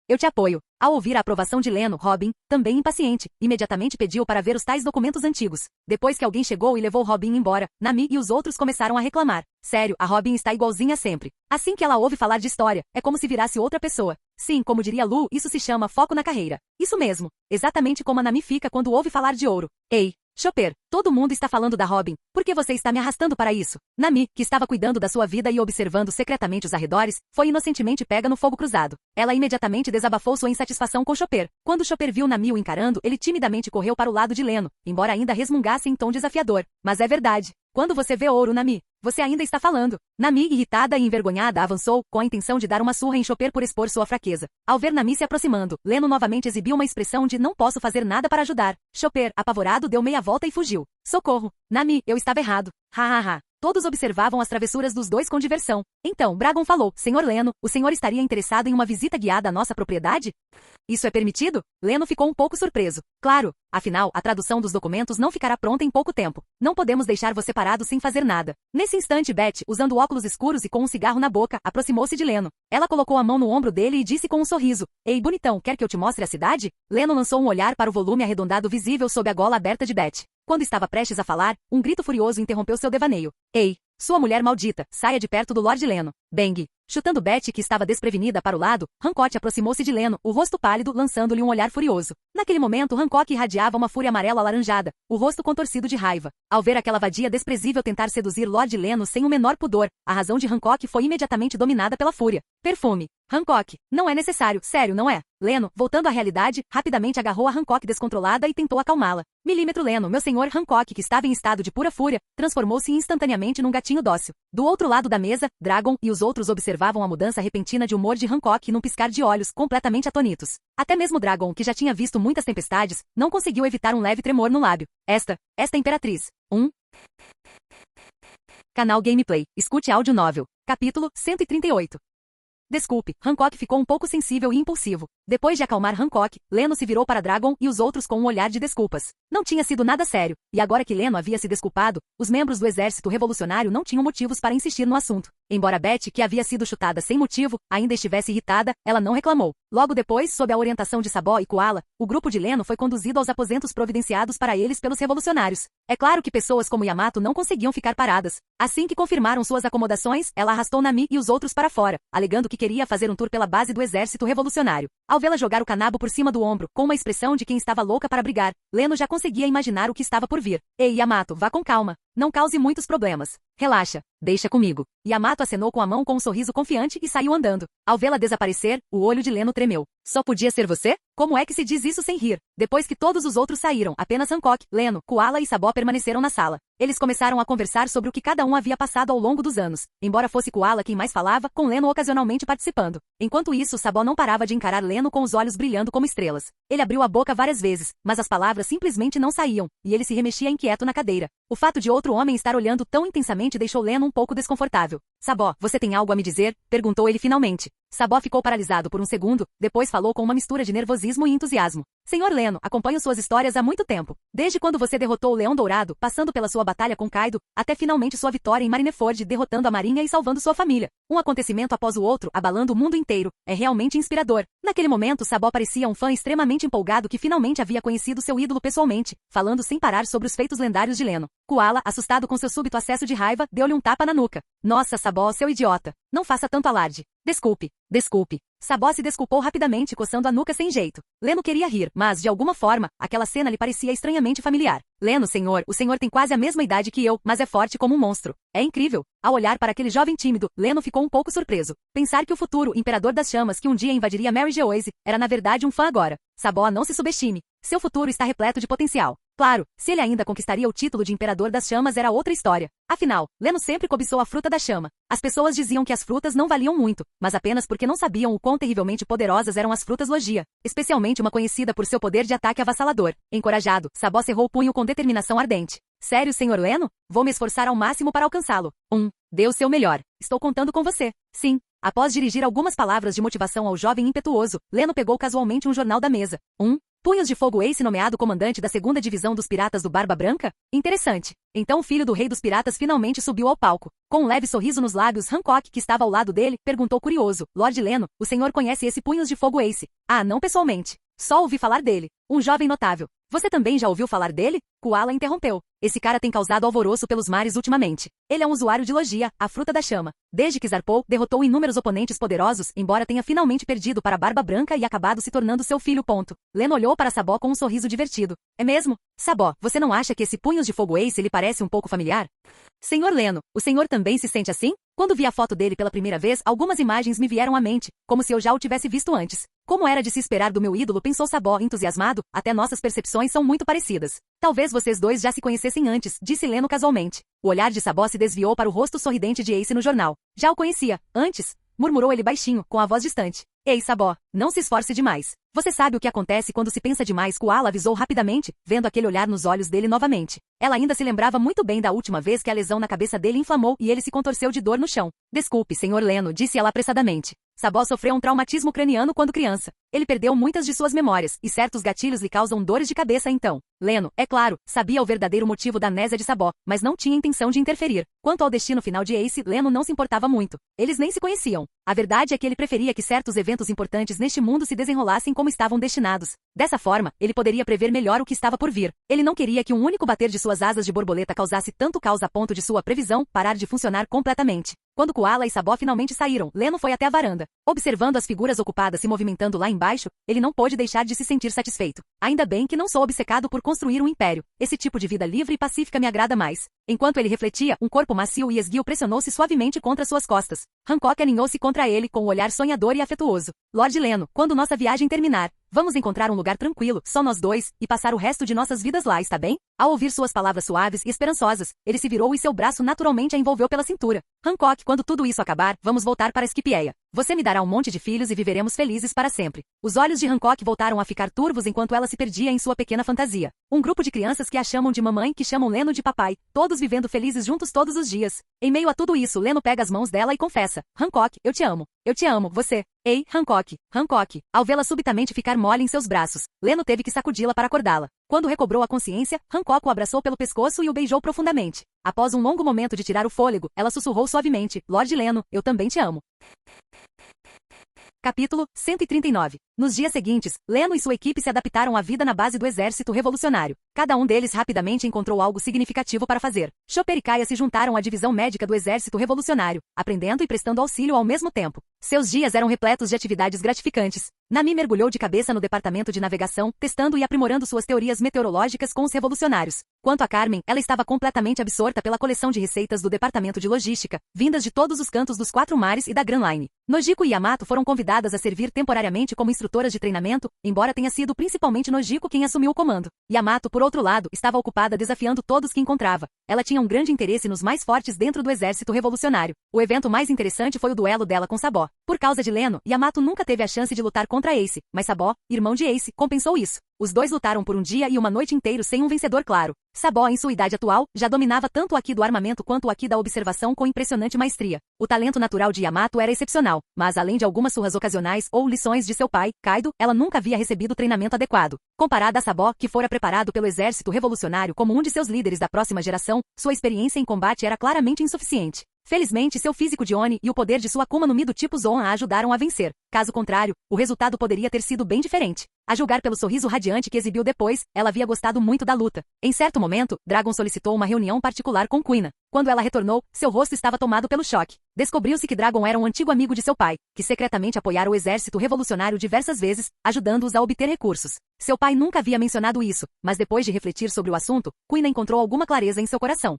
[SPEAKER 2] eu te apoio. Ao ouvir a aprovação de Leno, Robin, também impaciente, imediatamente pediu para ver os tais documentos antigos. Depois que alguém chegou e levou Robin embora, Nami e os outros começaram a reclamar. Sério, a Robin está igualzinha sempre. Assim que ela ouve falar de história, é como se virasse outra pessoa. Sim, como diria Lu, isso se chama foco na carreira. Isso mesmo. Exatamente como a Nami fica quando ouve falar de ouro. Ei, Chopper, todo mundo está falando da Robin. Por que você está me arrastando para isso? Nami, que estava cuidando da sua vida e observando secretamente os arredores, foi inocentemente pega no fogo cruzado. Ela imediatamente desabafou sua insatisfação com Chopper. Quando Chopper viu Nami o encarando, ele timidamente correu para o lado de Leno, embora ainda resmungasse em tom desafiador. Mas é verdade. Quando você vê ouro, Nami, você ainda está falando. Nami, irritada e envergonhada, avançou, com a intenção de dar uma surra em Chopper por expor sua fraqueza. Ao ver Nami se aproximando, Leno novamente exibiu uma expressão de não posso fazer nada para ajudar. Chopper, apavorado, deu meia volta e fugiu. Socorro! Nami, eu estava errado. Ha. Todos observavam as travessuras dos dois com diversão. Então, Dragon falou, Senhor Leno, o senhor estaria interessado em uma visita guiada à nossa propriedade? Isso é permitido? Leno ficou um pouco surpreso. Claro, afinal, a tradução dos documentos não ficará pronta em pouco tempo. Não podemos deixar você parado sem fazer nada. Nesse instante, Beth, usando óculos escuros e com um cigarro na boca, aproximou-se de Leno. Ela colocou a mão no ombro dele e disse com um sorriso, Ei, bonitão, quer que eu te mostre a cidade? Leno lançou um olhar para o volume arredondado visível sob a gola aberta de Beth. Quando estava prestes a falar, um grito furioso interrompeu seu devaneio. Ei, sua mulher maldita, saia de perto do Lord Leno. Bang! Chutando Beth, que estava desprevenida para o lado, Hancock aproximou-se de Leno, o rosto pálido, lançando-lhe um olhar furioso. Naquele momento, Hancock irradiava uma fúria amarelo-alaranjada, o rosto contorcido de raiva. Ao ver aquela vadia desprezível tentar seduzir Lord Leno sem o menor pudor, a razão de Hancock foi imediatamente dominada pela fúria. Perfume. Hancock, não é necessário, sério, não é? Leno, voltando à realidade, rapidamente agarrou a Hancock descontrolada e tentou acalmá-la. Milímetro Leno, meu senhor Hancock, que estava em estado de pura fúria, transformou-se instantaneamente num gatinho dócil. Do outro lado da mesa, Dragon e os outros observavam a mudança repentina de humor de Hancock num piscar de olhos, completamente atônitos. Até mesmo Dragon, que já tinha visto muitas tempestades, não conseguiu evitar um leve tremor no lábio. Esta imperatriz. Canal Gameplay. Escute áudio novel. Capítulo 138. Desculpe, Hancock ficou um pouco sensível e impulsivo. Depois de acalmar Hancock, Leno se virou para Dragon e os outros com um olhar de desculpas. Não tinha sido nada sério, e agora que Leno havia se desculpado, os membros do exército revolucionário não tinham motivos para insistir no assunto. Embora Beth, que havia sido chutada sem motivo, ainda estivesse irritada, ela não reclamou. Logo depois, sob a orientação de Sabó e Koala, o grupo de Leno foi conduzido aos aposentos providenciados para eles pelos revolucionários. É claro que pessoas como Yamato não conseguiam ficar paradas. Assim que confirmaram suas acomodações, ela arrastou Nami e os outros para fora, alegando que queria fazer um tour pela base do exército revolucionário. Ao vê-la jogar o kanabo por cima do ombro, com uma expressão de quem estava louca para brigar, Leno já conseguia imaginar o que estava por vir. Ei, Yamato, vá com calma. Não cause muitos problemas. Relaxa, deixa comigo. Yamato acenou com a mão com um sorriso confiante e saiu andando. Ao vê-la desaparecer, o olho de Leno tremeu. Só podia ser você? Como é que se diz isso sem rir? Depois que todos os outros saíram, apenas Hancock, Leno, Koala e Sabó permaneceram na sala. Eles começaram a conversar sobre o que cada um havia passado ao longo dos anos. Embora fosse Koala quem mais falava, com Leno ocasionalmente participando. Enquanto isso, Sabó não parava de encarar Leno com os olhos brilhando como estrelas. Ele abriu a boca várias vezes, mas as palavras simplesmente não saíam, e ele se remexia inquieto na cadeira. O fato de outro homem estar olhando tão intensamente deixou Leno um pouco desconfortável. Sabó, você tem algo a me dizer? Perguntou ele finalmente. Sabó ficou paralisado por um segundo, depois falou com uma mistura de nervosismo e entusiasmo. Senhor Leno, acompanho suas histórias há muito tempo. Desde quando você derrotou o Leão Dourado, passando pela sua batalha com Kaido, até finalmente sua vitória em Marineford, derrotando a Marinha e salvando sua família. Um acontecimento após o outro, abalando o mundo inteiro. É realmente inspirador. Naquele momento, Sabó parecia um fã extremamente empolgado que finalmente havia conhecido seu ídolo pessoalmente, falando sem parar sobre os feitos lendários de Leno. Koala, assustado com seu súbito acesso de raiva, deu-lhe um tapa na nuca. Nossa, Sabó, seu idiota. Não faça tanto alarde. Desculpe. Desculpe. Sabó se desculpou rapidamente, coçando a nuca sem jeito. Leno queria rir, mas, de alguma forma, aquela cena lhe parecia estranhamente familiar. Leno, senhor, o senhor tem quase a mesma idade que eu, mas é forte como um monstro. É incrível. Ao olhar para aquele jovem tímido, Leno ficou um pouco surpreso. Pensar que o futuro imperador das chamas que um dia invadiria Mary Geoise era na verdade um fã agora. Sabó, não se subestime. Seu futuro está repleto de potencial. Claro, se ele ainda conquistaria o título de Imperador das Chamas era outra história. Afinal, Leno sempre cobiçou a fruta da chama. As pessoas diziam que as frutas não valiam muito, mas apenas porque não sabiam o quão terrivelmente poderosas eram as frutas Logia, especialmente uma conhecida por seu poder de ataque avassalador. Encorajado, Sabó cerrou o punho com determinação ardente. Sério, senhor Leno? Vou me esforçar ao máximo para alcançá-lo. Dê o seu melhor. Estou contando com você. Sim. Após dirigir algumas palavras de motivação ao jovem impetuoso, Leno pegou casualmente um jornal da mesa. Punhos de Fogo Ace nomeado comandante da 2ª Divisão dos Piratas do Barba Branca? Interessante. Então o filho do rei dos piratas finalmente subiu ao palco. Com um leve sorriso nos lábios, Hancock, que estava ao lado dele, perguntou curioso. Lord Leno, o senhor conhece esse Punhos de Fogo Ace? Ah, não pessoalmente. Só ouvi falar dele. Um jovem notável. Você também já ouviu falar dele? Koala interrompeu. Esse cara tem causado alvoroço pelos mares ultimamente. Ele é um usuário de Logia, a fruta da chama. Desde que zarpou, derrotou inúmeros oponentes poderosos, embora tenha finalmente perdido para Barba Branca e acabado se tornando seu filho. Leno olhou para Sabó com um sorriso divertido. É mesmo? Sabó, você não acha que esse Punhos de Fogo Ace lhe parece um pouco familiar? Senhor Leno, o senhor também se sente assim? Quando vi a foto dele pela primeira vez, algumas imagens me vieram à mente, como se eu já o tivesse visto antes. Como era de se esperar do meu ídolo, pensou Sabó, entusiasmado, até nossas percepções são muito parecidas. Talvez vocês dois já se conhecessem antes, disse Leno casualmente. O olhar de Sabó se desviou para o rosto sorridente de Ace no jornal. Já o conhecia, antes? Murmurou ele baixinho, com a voz distante. Ei, Sabó, não se esforce demais. Você sabe o que acontece quando se pensa demais? Koala avisou rapidamente, vendo aquele olhar nos olhos dele novamente. Ela ainda se lembrava muito bem da última vez que a lesão na cabeça dele inflamou e ele se contorceu de dor no chão. Desculpe, senhor Leno, disse ela apressadamente. Sabó sofreu um traumatismo craniano quando criança. Ele perdeu muitas de suas memórias, e certos gatilhos lhe causam dores de cabeça então. Leno, é claro, sabia o verdadeiro motivo da amnésia de Sabó, mas não tinha intenção de interferir. Quanto ao destino final de Ace, Leno não se importava muito. Eles nem se conheciam. A verdade é que ele preferia que certos eventos importantes neste mundo se desenrolassem como estavam destinados. Dessa forma, ele poderia prever melhor o que estava por vir. Ele não queria que um único bater de suas asas de borboleta causasse tanto caos a ponto de sua previsão parar de funcionar completamente. Quando Koala e Sabó finalmente saíram, Leno foi até a varanda. Observando as figuras ocupadas se movimentando lá embaixo, ele não pôde deixar de se sentir satisfeito. Ainda bem que não sou obcecado por construir um império. Esse tipo de vida livre e pacífica me agrada mais. Enquanto ele refletia, um corpo macio e esguio pressionou-se suavemente contra suas costas. Hancock aninhou-se contra ele com um olhar sonhador e afetuoso. Lord Leno, quando nossa viagem terminar, vamos encontrar um lugar tranquilo, só nós dois, e passar o resto de nossas vidas lá, está bem? Ao ouvir suas palavras suaves e esperançosas, ele se virou e seu braço naturalmente a envolveu pela cintura. Hancock, quando tudo isso acabar, vamos voltar para Skipieia. Você me dará um monte de filhos e viveremos felizes para sempre. Os olhos de Hancock voltaram a ficar turvos enquanto ela se perdia em sua pequena fantasia. Um grupo de crianças que a chamam de mamãe, que chamam Leno de papai, todos vivendo felizes juntos todos os dias. Em meio a tudo isso, Leno pega as mãos dela e confessa. Hancock, eu te amo. Eu te amo, você. Ei, Hancock, Hancock. Ao vê-la subitamente ficar mole em seus braços, Leno teve que sacudi-la para acordá-la. Quando recobrou a consciência, Hancock o abraçou pelo pescoço e o beijou profundamente. Após um longo momento de tirar o fôlego, ela sussurrou suavemente. Lord Leno, eu também te amo. Capítulo 139. Nos dias seguintes, Leno e sua equipe se adaptaram à vida na base do exército revolucionário. Cada um deles rapidamente encontrou algo significativo para fazer. Chopper e Kaya se juntaram à divisão médica do exército revolucionário, aprendendo e prestando auxílio ao mesmo tempo. Seus dias eram repletos de atividades gratificantes. Nami mergulhou de cabeça no departamento de navegação, testando e aprimorando suas teorias meteorológicas com os revolucionários. Quanto a Carmen, ela estava completamente absorta pela coleção de receitas do departamento de logística, vindas de todos os cantos dos 4 mares e da Grand Line. Nojiko e Yamato foram convidadas a servir temporariamente como instrutoras de treinamento, embora tenha sido principalmente Nojiko quem assumiu o comando. Yamato, por outro lado, estava ocupada desafiando todos que encontrava. Ela tinha um grande interesse nos mais fortes dentro do exército revolucionário. O evento mais interessante foi o duelo dela com Sabó. Por causa de Leno, Yamato nunca teve a chance de lutar contra Ace, mas Sabó, irmão de Ace, compensou isso. Os dois lutaram por um dia e uma noite inteiro sem um vencedor claro. Sabó, em sua idade atual, já dominava tanto o Haki do armamento quanto o Haki da observação com impressionante maestria. O talento natural de Yamato era excepcional, mas além de algumas surras ocasionais ou lições de seu pai, Kaido, ela nunca havia recebido treinamento adequado. Comparada a Sabó, que fora preparado pelo exército revolucionário como um de seus líderes da próxima geração, sua experiência em combate era claramente insuficiente. Felizmente, seu físico de Oni e o poder de sua Akuma no Mi do tipo Zoan a ajudaram a vencer. Caso contrário, o resultado poderia ter sido bem diferente. A julgar pelo sorriso radiante que exibiu depois, ela havia gostado muito da luta. Em certo momento, Dragon solicitou uma reunião particular com Kuina. Quando ela retornou, seu rosto estava tomado pelo choque. Descobriu-se que Dragon era um antigo amigo de seu pai, que secretamente apoiara o exército revolucionário diversas vezes, ajudando-os a obter recursos. Seu pai nunca havia mencionado isso, mas depois de refletir sobre o assunto, Kuina encontrou alguma clareza em seu coração.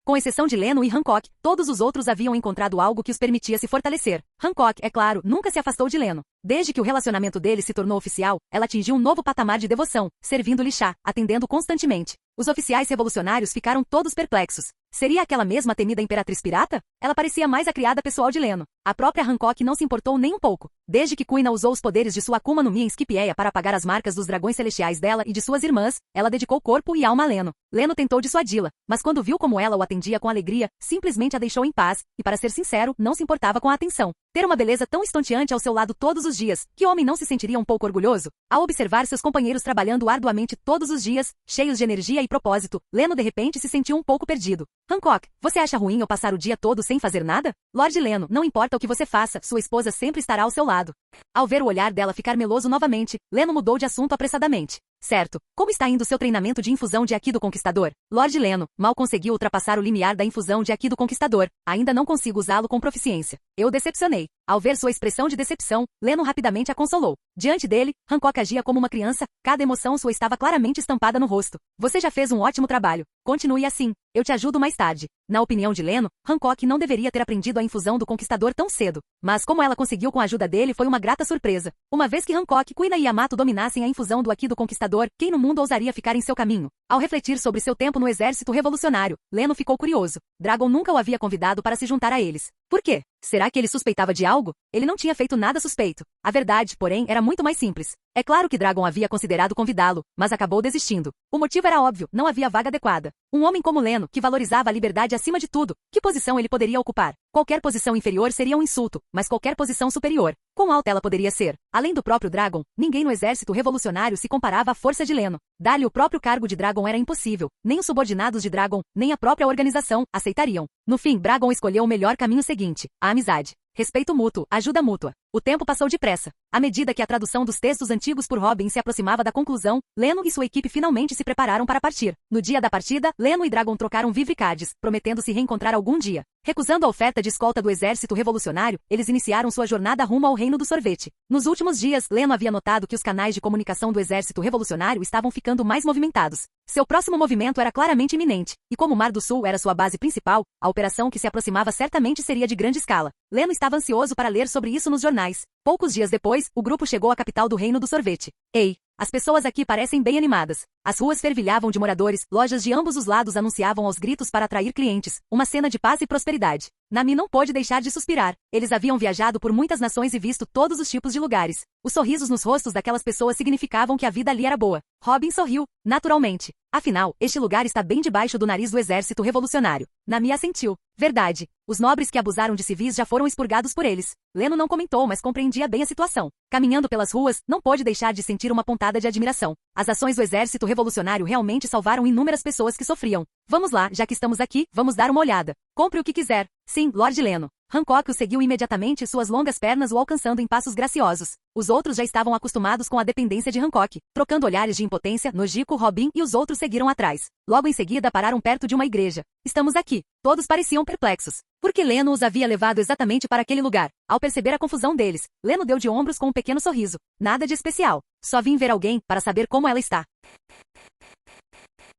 [SPEAKER 2] Com exceção de Leno e Hancock, todos os outros haviam encontrado algo que os permitia se fortalecer. Hancock, é claro, nunca se afastou de Leno. Desde que o relacionamento deles se tornou oficial, ela atingiu um novo patamar de devoção, servindo-lhe chá, atendendo constantemente. Os oficiais revolucionários ficaram todos perplexos. Seria aquela mesma temida imperatriz pirata? Ela parecia mais a criada pessoal de Leno. A própria Hancock não se importou nem um pouco. Desde que Kuina usou os poderes de sua Akuma no Mi em Scipieia para apagar as marcas dos dragões celestiais dela e de suas irmãs, ela dedicou corpo e alma a Leno. Leno tentou dissuadi-la, mas quando viu como ela o atendia com alegria, simplesmente a deixou em paz, e para ser sincero, não se importava com a atenção. Ter uma beleza tão estonteante ao seu lado todos os dias, que homem não se sentiria um pouco orgulhoso? Ao observar seus companheiros trabalhando arduamente todos os dias, cheios de energia e propósito, Leno de repente se sentiu um pouco perdido. Hancock, você acha ruim eu passar o dia todo sem fazer nada? Lord Leno, não importa o que você faça, sua esposa sempre estará ao seu lado. Ao ver o olhar dela ficar meloso novamente, Leno mudou de assunto apressadamente. Certo. Como está indo seu treinamento de infusão de Haki do Conquistador? Lord Leno, mal conseguiu ultrapassar o limiar da infusão de Haki do Conquistador. Ainda não consigo usá-lo com proficiência. Eu decepcionei. Ao ver sua expressão de decepção, Leno rapidamente a consolou. Diante dele, Hancock agia como uma criança, cada emoção sua estava claramente estampada no rosto. Você já fez um ótimo trabalho. Continue assim. Eu te ajudo mais tarde. Na opinião de Leno, Hancock não deveria ter aprendido a infusão do Conquistador tão cedo. Mas como ela conseguiu com a ajuda dele foi uma grata surpresa. Uma vez que Hancock, Kuina e Yamato dominassem a infusão do Haki do Conquistador, quem no mundo ousaria ficar em seu caminho? Ao refletir sobre seu tempo no exército revolucionário, Leno ficou curioso. Dragon nunca o havia convidado para se juntar a eles. Por quê? Será que ele suspeitava de algo? Ele não tinha feito nada suspeito. A verdade, porém, era muito mais simples. É claro que Dragon havia considerado convidá-lo, mas acabou desistindo. O motivo era óbvio, não havia vaga adequada. Um homem como Leno, que valorizava a liberdade acima de tudo, que posição ele poderia ocupar? Qualquer posição inferior seria um insulto, mas qualquer posição superior, quão alta ela poderia ser? Além do próprio Dragon, ninguém no exército revolucionário se comparava à força de Leno. Dar-lhe o próprio cargo de Dragon era impossível. Nem os subordinados de Dragon, nem a própria organização, aceitariam. No fim, Dragon escolheu o melhor caminho seguinte, a amizade. Respeito mútuo, ajuda mútua. O tempo passou depressa. À medida que a tradução dos textos antigos por Robin se aproximava da conclusão, Leno e sua equipe finalmente se prepararam para partir. No dia da partida, Leno e Dragon trocaram vivre-cards, prometendo se reencontrar algum dia. Recusando a oferta de escolta do exército revolucionário, eles iniciaram sua jornada rumo ao reino do sorvete. Nos últimos dias, Leno havia notado que os canais de comunicação do exército revolucionário estavam ficando mais movimentados. Seu próximo movimento era claramente iminente, e como o Mar do Sul era sua base principal, a operação que se aproximava certamente seria de grande escala. Leno estava ansioso para ler sobre isso nos jornais. Poucos dias depois, o grupo chegou à capital do reino do sorvete. Ei! As pessoas aqui parecem bem animadas. As ruas fervilhavam de moradores, lojas de ambos os lados anunciavam aos gritos para atrair clientes, uma cena de paz e prosperidade. Nami não pôde deixar de suspirar. Eles haviam viajado por muitas nações e visto todos os tipos de lugares. Os sorrisos nos rostos daquelas pessoas significavam que a vida ali era boa. Robin sorriu, naturalmente. Afinal, este lugar está bem debaixo do nariz do exército revolucionário. Nami assentiu. Verdade. Os nobres que abusaram de civis já foram expurgados por eles. Leno não comentou, mas compreendia bem a situação. Caminhando pelas ruas, não pôde deixar de sentir uma pontada de admiração. As ações do exército revolucionário realmente salvaram inúmeras pessoas que sofriam. Vamos lá, já que estamos aqui, vamos dar uma olhada. Compre o que quiser. Sim, Lord Leno. Hancock o seguiu imediatamente, suas longas pernas o alcançando em passos graciosos. Os outros já estavam acostumados com a dependência de Hancock. Trocando olhares de impotência, Nojiko, Robin e os outros seguiram atrás. Logo em seguida pararam perto de uma igreja. Estamos aqui. Todos pareciam perplexos. Por que Leno os havia levado exatamente para aquele lugar? Ao perceber a confusão deles, Leno deu de ombros com um pequeno sorriso. Nada de especial. Só vim ver alguém para saber como ela está.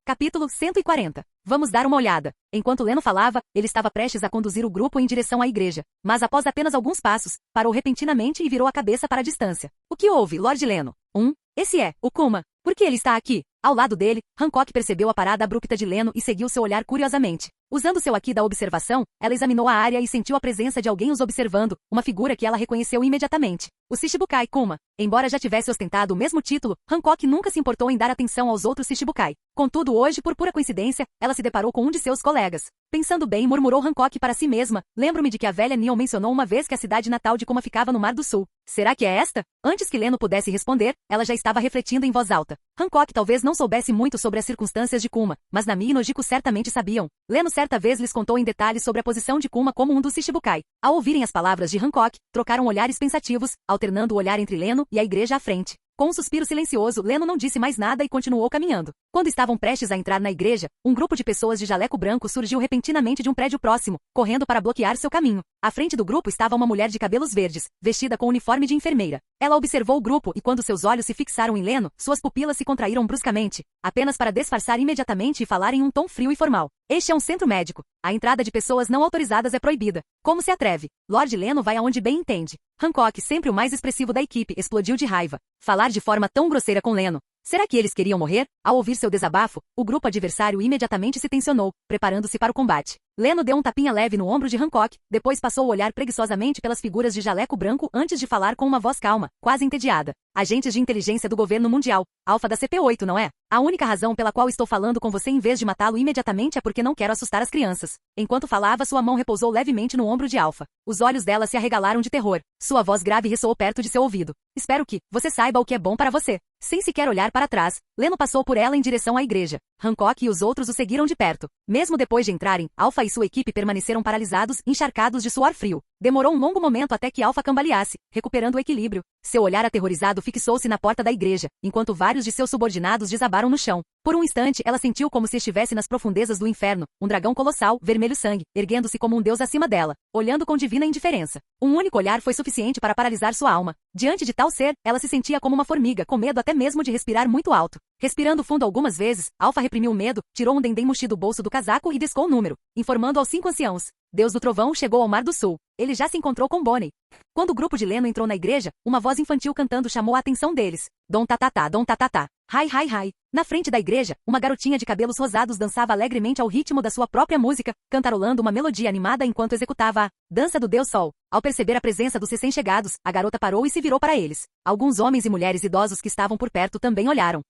[SPEAKER 2] Capítulo 140. Vamos dar uma olhada. Enquanto Leno falava, ele estava prestes a conduzir o grupo em direção à igreja. Mas após apenas alguns passos, parou repentinamente e virou a cabeça para a distância. O que houve, Lord Leno? Esse é o Kuma. Por que ele está aqui? Ao lado dele, Hancock percebeu a parada abrupta de Leno e seguiu seu olhar curiosamente. Usando seu aqui da observação, ela examinou a área e sentiu a presença de alguém os observando, uma figura que ela reconheceu imediatamente. O Shichibukai Kuma. Embora já tivesse ostentado o mesmo título, Hancock nunca se importou em dar atenção aos outros Shichibukai. Contudo, hoje, por pura coincidência, ela se deparou com um de seus colegas. Pensando bem, murmurou Hancock para si mesma, lembro-me de que a velha Neon mencionou uma vez que a cidade natal de Kuma ficava no Mar do Sul. Será que é esta? Antes que Leno pudesse responder, ela já estava refletindo em voz alta. Hancock talvez não soubesse muito sobre as circunstâncias de Kuma, mas Nami e Nojiko certamente sabiam. Leno certa vez lhes contou em detalhes sobre a posição de Kuma como um dos Shichibukai. Ao ouvirem as palavras de Hancock, trocaram olhares pensativos, alternando o olhar entre Leno e a igreja à frente. Com um suspiro silencioso, Leno não disse mais nada e continuou caminhando. Quando estavam prestes a entrar na igreja, um grupo de pessoas de jaleco branco surgiu repentinamente de um prédio próximo, correndo para bloquear seu caminho. À frente do grupo estava uma mulher de cabelos verdes, vestida com uniforme de enfermeira. Ela observou o grupo e quando seus olhos se fixaram em Leno, suas pupilas se contraíram bruscamente, apenas para disfarçar imediatamente e falar em um tom frio e formal. Este é um centro médico. A entrada de pessoas não autorizadas é proibida. Como se atreve? Lord Leno vai aonde bem entende. Hancock, sempre o mais expressivo da equipe, explodiu de raiva. Falar de forma tão grosseira com Leno. Será que eles queriam morrer? Ao ouvir seu desabafo, o grupo adversário imediatamente se tensionou, preparando-se para o combate. Leno deu um tapinha leve no ombro de Hancock, depois passou o olhar preguiçosamente pelas figuras de jaleco branco antes de falar com uma voz calma, quase entediada. Agentes de inteligência do governo mundial, alfa da CP8, não é? A única razão pela qual estou falando com você em vez de matá-lo imediatamente é porque não quero assustar as crianças. Enquanto falava, sua mão repousou levemente no ombro de Alfa. Os olhos dela se arregalaram de terror. Sua voz grave ressoou perto de seu ouvido. Espero que você saiba o que é bom para você. Sem sequer olhar para trás, Leno passou por ela em direção à igreja. Hancock e os outros o seguiram de perto. Mesmo depois de entrarem, Alfa e sua equipe permaneceram paralisados, encharcados de suor frio. Demorou um longo momento até que Alfa cambaleasse, recuperando o equilíbrio. Seu olhar aterrorizado fixou-se na porta da igreja, enquanto vários de seus subordinados desabaram no chão. Por um instante, ela sentiu como se estivesse nas profundezas do inferno, um dragão colossal, vermelho sangue, erguendo-se como um deus acima dela, olhando com divina indiferença. Um único olhar foi suficiente para paralisar sua alma. Diante de tal ser, ela se sentia como uma formiga, com medo até mesmo de respirar muito alto. Respirando fundo algumas vezes, Alfa reprimiu o medo, tirou um dendém mushi do bolso do casaco e discou o número, informando aos 5 anciãos. Deus do Trovão chegou ao Mar do Sul. Ele já se encontrou com Bonnie. Quando o grupo de Leno entrou na igreja, uma voz infantil cantando chamou a atenção deles. Dom tatatá, dom tatatá. Hai, hai, hai. Na frente da igreja, uma garotinha de cabelos rosados dançava alegremente ao ritmo da sua própria música, cantarolando uma melodia animada enquanto executava a dança do Deus Sol. Ao perceber a presença dos recém-chegados, a garota parou e se virou para eles. Alguns homens e mulheres idosos que estavam por perto também olharam.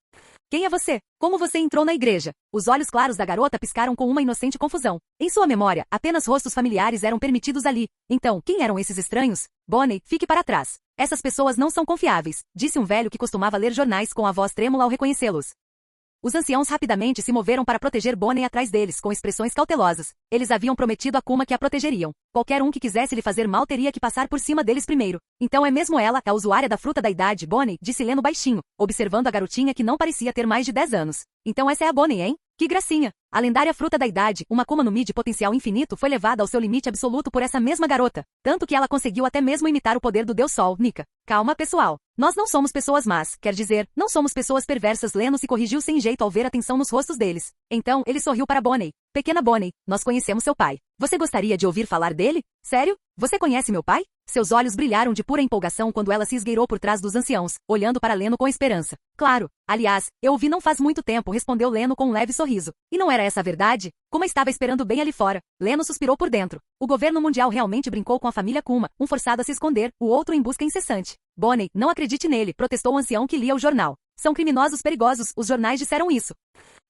[SPEAKER 2] Quem é você? Como você entrou na igreja? Os olhos claros da garota piscaram com uma inocente confusão. Em sua memória, apenas rostos familiares eram permitidos ali. Então, quem eram esses estranhos? Bonnie, fique para trás. Essas pessoas não são confiáveis, disse um velho que costumava ler jornais com a voz trêmula ao reconhecê-los. Os anciãos rapidamente se moveram para proteger Bonnie atrás deles, com expressões cautelosas. Eles haviam prometido a Kuma que a protegeriam. Qualquer um que quisesse lhe fazer mal teria que passar por cima deles primeiro. Então é mesmo ela, a usuária da fruta da idade, Bonnie, disse Leno baixinho, observando a garotinha que não parecia ter mais de 10 anos. Então essa é a Bonnie, hein? Que gracinha! A lendária fruta da idade, uma Kuma no Mi de potencial infinito, foi levada ao seu limite absoluto por essa mesma garota. Tanto que ela conseguiu até mesmo imitar o poder do Deus Sol, Nika. Calma, pessoal. Nós não somos pessoas más, quer dizer, não somos pessoas perversas. Leno se corrigiu sem jeito ao ver a tensão nos rostos deles. Então, ele sorriu para Bonnie. Pequena Bonnie, nós conhecemos seu pai. Você gostaria de ouvir falar dele? Sério? Você conhece meu pai? Seus olhos brilharam de pura empolgação quando ela se esgueirou por trás dos anciãos, olhando para Leno com esperança. Claro. Aliás, eu o vi não faz muito tempo, respondeu Leno com um leve sorriso. E não era essa a verdade? Kuma estava esperando bem ali fora. Leno suspirou por dentro. O governo mundial realmente brincou com a família Kuma, um forçado a se esconder, o outro em busca incessante. Bonnie, não acredite nele, protestou o ancião que lia o jornal. São criminosos perigosos, os jornais disseram isso.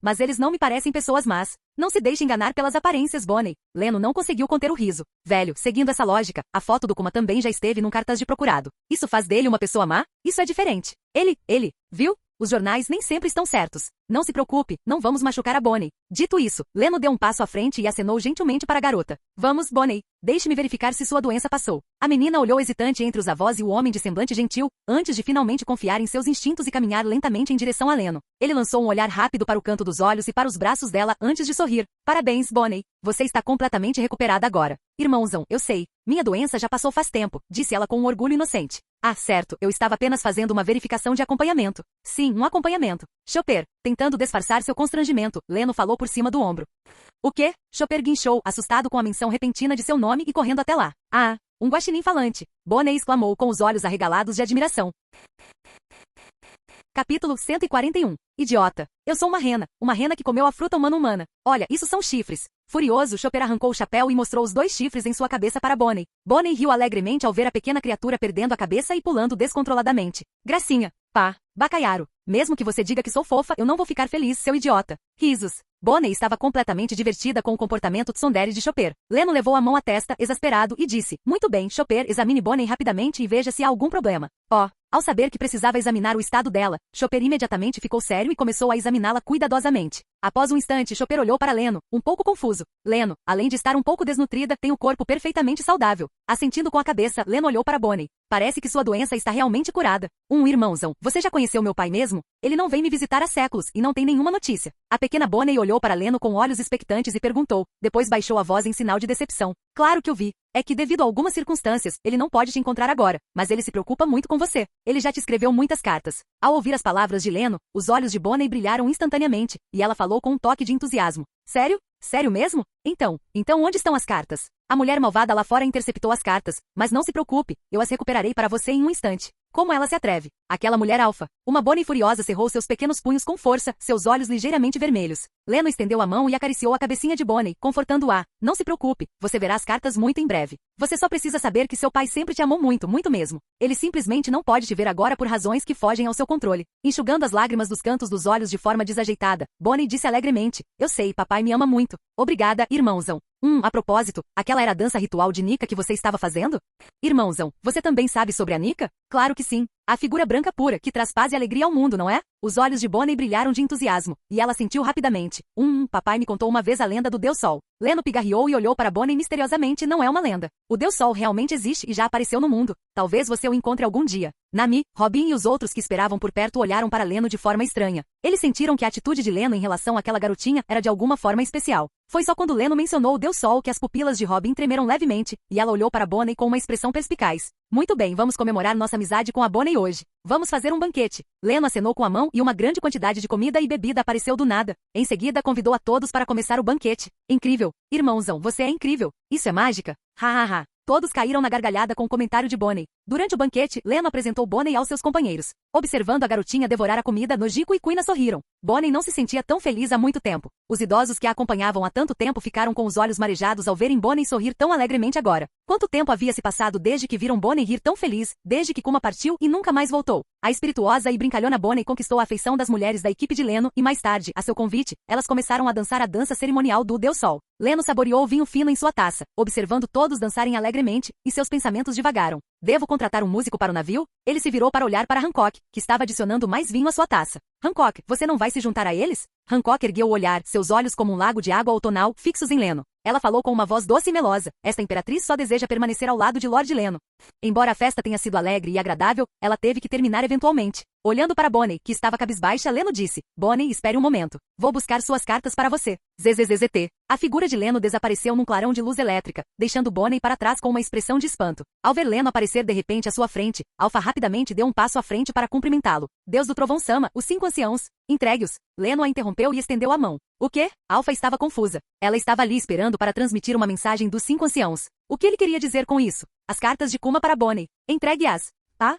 [SPEAKER 2] Mas eles não me parecem pessoas más. Não se deixe enganar pelas aparências, Bonnie. Leno não conseguiu conter o riso. Velho, seguindo essa lógica, a foto do Kuma também já esteve num cartaz de procurado. Isso faz dele uma pessoa má? Isso é diferente. Ele, viu? Os jornais nem sempre estão certos. Não se preocupe, não vamos machucar a Bonnie. Dito isso, Leno deu um passo à frente e acenou gentilmente para a garota. Vamos, Bonnie. Deixe-me verificar se sua doença passou. A menina olhou hesitante entre os avós e o homem de semblante gentil, antes de finalmente confiar em seus instintos e caminhar lentamente em direção a Leno. Ele lançou um olhar rápido para o canto dos olhos e para os braços dela antes de sorrir. Parabéns, Bonnie. Você está completamente recuperada agora. Irmãozão, eu sei. Minha doença já passou faz tempo, disse ela com um orgulho inocente. Ah, certo, eu estava apenas fazendo uma verificação de acompanhamento. Sim, um acompanhamento. Chopper, tentando disfarçar seu constrangimento, Leno falou por cima do ombro. O quê? Chopper guinchou, assustado com a menção repentina de seu nome e correndo até lá. Ah, um guaxinim falante. Bonnie exclamou com os olhos arregalados de admiração. Capítulo 141. Idiota. Eu sou uma rena que comeu a fruta humana. Olha, isso são chifres. Furioso, Chopper arrancou o chapéu e mostrou os 2 chifres em sua cabeça para Bonnie. Bonnie riu alegremente ao ver a pequena criatura perdendo a cabeça e pulando descontroladamente. Gracinha. Pá. Bacaiaro. Mesmo que você diga que sou fofa, eu não vou ficar feliz, seu idiota. Risos. Bonnie estava completamente divertida com o comportamento tsundere de Chopper. Leno levou a mão à testa, exasperado, e disse, muito bem, Chopper, examine Bonnie rapidamente e veja se há algum problema. Ao saber que precisava examinar o estado dela, Chopper imediatamente ficou sério e começou a examiná-la cuidadosamente. Após um instante, Chopper olhou para Leno, um pouco confuso. Leno, além de estar um pouco desnutrida, tem o corpo perfeitamente saudável. Assentindo com a cabeça, Leno olhou para Bonnie. Parece que sua doença está realmente curada. Irmãozão, você já conheceu meu pai mesmo? Ele não vem me visitar há séculos e não tem nenhuma notícia. A pequena Bonnie olhou para Leno com olhos expectantes e perguntou. Depois baixou a voz em sinal de decepção. Claro que eu vi. É que devido a algumas circunstâncias, ele não pode te encontrar agora, mas ele se preocupa muito com você. Ele já te escreveu muitas cartas. Ao ouvir as palavras de Leno, os olhos de Bonnie brilharam instantaneamente, e ela falou com um toque de entusiasmo. Sério? Sério mesmo? Então onde estão as cartas? A mulher malvada lá fora interceptou as cartas, mas não se preocupe, eu as recuperarei para você em um instante. Como ela se atreve? Aquela mulher alfa. Uma Bonnie furiosa cerrou seus pequenos punhos com força, seus olhos ligeiramente vermelhos. Leno estendeu a mão e acariciou a cabecinha de Bonnie, confortando-a. Não se preocupe, você verá as cartas muito em breve. Você só precisa saber que seu pai sempre te amou muito, muito mesmo. Ele simplesmente não pode te ver agora por razões que fogem ao seu controle. Enxugando as lágrimas dos cantos dos olhos de forma desajeitada, Bonnie disse alegremente. Eu sei, papai me ama muito. Obrigada, irmãozão. A propósito, aquela era a dança ritual de Nika que você estava fazendo? Irmãozão, você também sabe sobre a Nika? Claro que sim. A figura branca pura, que traz paz e alegria ao mundo, não é? Os olhos de Bonnie brilharam de entusiasmo, e ela sentiu rapidamente. Papai me contou uma vez a lenda do Deus Sol. Leno pigarreou e olhou para Bonnie misteriosamente. Não é uma lenda. O Deus Sol realmente existe e já apareceu no mundo. Talvez você o encontre algum dia. Nami, Robin e os outros que esperavam por perto olharam para Leno de forma estranha. Eles sentiram que a atitude de Leno em relação àquela garotinha era de alguma forma especial. Foi só quando Leno mencionou o Deus Sol que as pupilas de Robin tremeram levemente, e ela olhou para Bonnie com uma expressão perspicaz. Muito bem, vamos comemorar nossa amizade com a Bonnie hoje. Vamos fazer um banquete. Leno acenou com a mão e uma grande quantidade de comida e bebida apareceu do nada. Em seguida, convidou a todos para começar o banquete. Incrível. Irmãozão, você é incrível. Isso é mágica? Ha. Todos caíram na gargalhada com o comentário de Bonnie. Durante o banquete, Leno apresentou Bonnie aos seus companheiros. Observando a garotinha devorar a comida, Nojiko e Kuina sorriram. Bonnie não se sentia tão feliz há muito tempo. Os idosos que a acompanhavam há tanto tempo ficaram com os olhos marejados ao verem Bonnie sorrir tão alegremente agora. Quanto tempo havia se passado desde que viram Bonnie rir tão feliz, desde que Kuma partiu e nunca mais voltou? A espirituosa e brincalhona Bonnie conquistou a afeição das mulheres da equipe de Leno e mais tarde, a seu convite, elas começaram a dançar a dança cerimonial do Deus Sol. Leno saboreou o vinho fino em sua taça, observando todos dançarem alegremente, e seus pensamentos divagaram. Devo contratar um músico para o navio? Ele se virou para olhar para Hancock, que estava adicionando mais vinho à sua taça. Hancock, você não vai se juntar a eles? Hancock ergueu o olhar, seus olhos como um lago de água outonal, fixos em Leno. Ela falou com uma voz doce e melosa. Esta imperatriz só deseja permanecer ao lado de Lord Leno. Embora a festa tenha sido alegre e agradável, ela teve que terminar eventualmente. Olhando para Bonnie, que estava cabisbaixa, Leno disse. Bonnie, espere um momento. Vou buscar suas cartas para você. ZZZZT. A figura de Leno desapareceu num clarão de luz elétrica, deixando Bonnie para trás com uma expressão de espanto. Ao ver Leno aparecer de repente à sua frente, Alpha rapidamente deu um passo à frente para cumprimentá-lo. Deus do Trovão Sama, os 5 anciãos. Entregue-os. Leno a interrompeu e estendeu a mão. O quê? Alpha estava confusa. Ela estava ali esperando para transmitir uma mensagem dos 5 anciãos. O que ele queria dizer com isso? As cartas de Kuma para Bonnie. Entregue-as. Tá?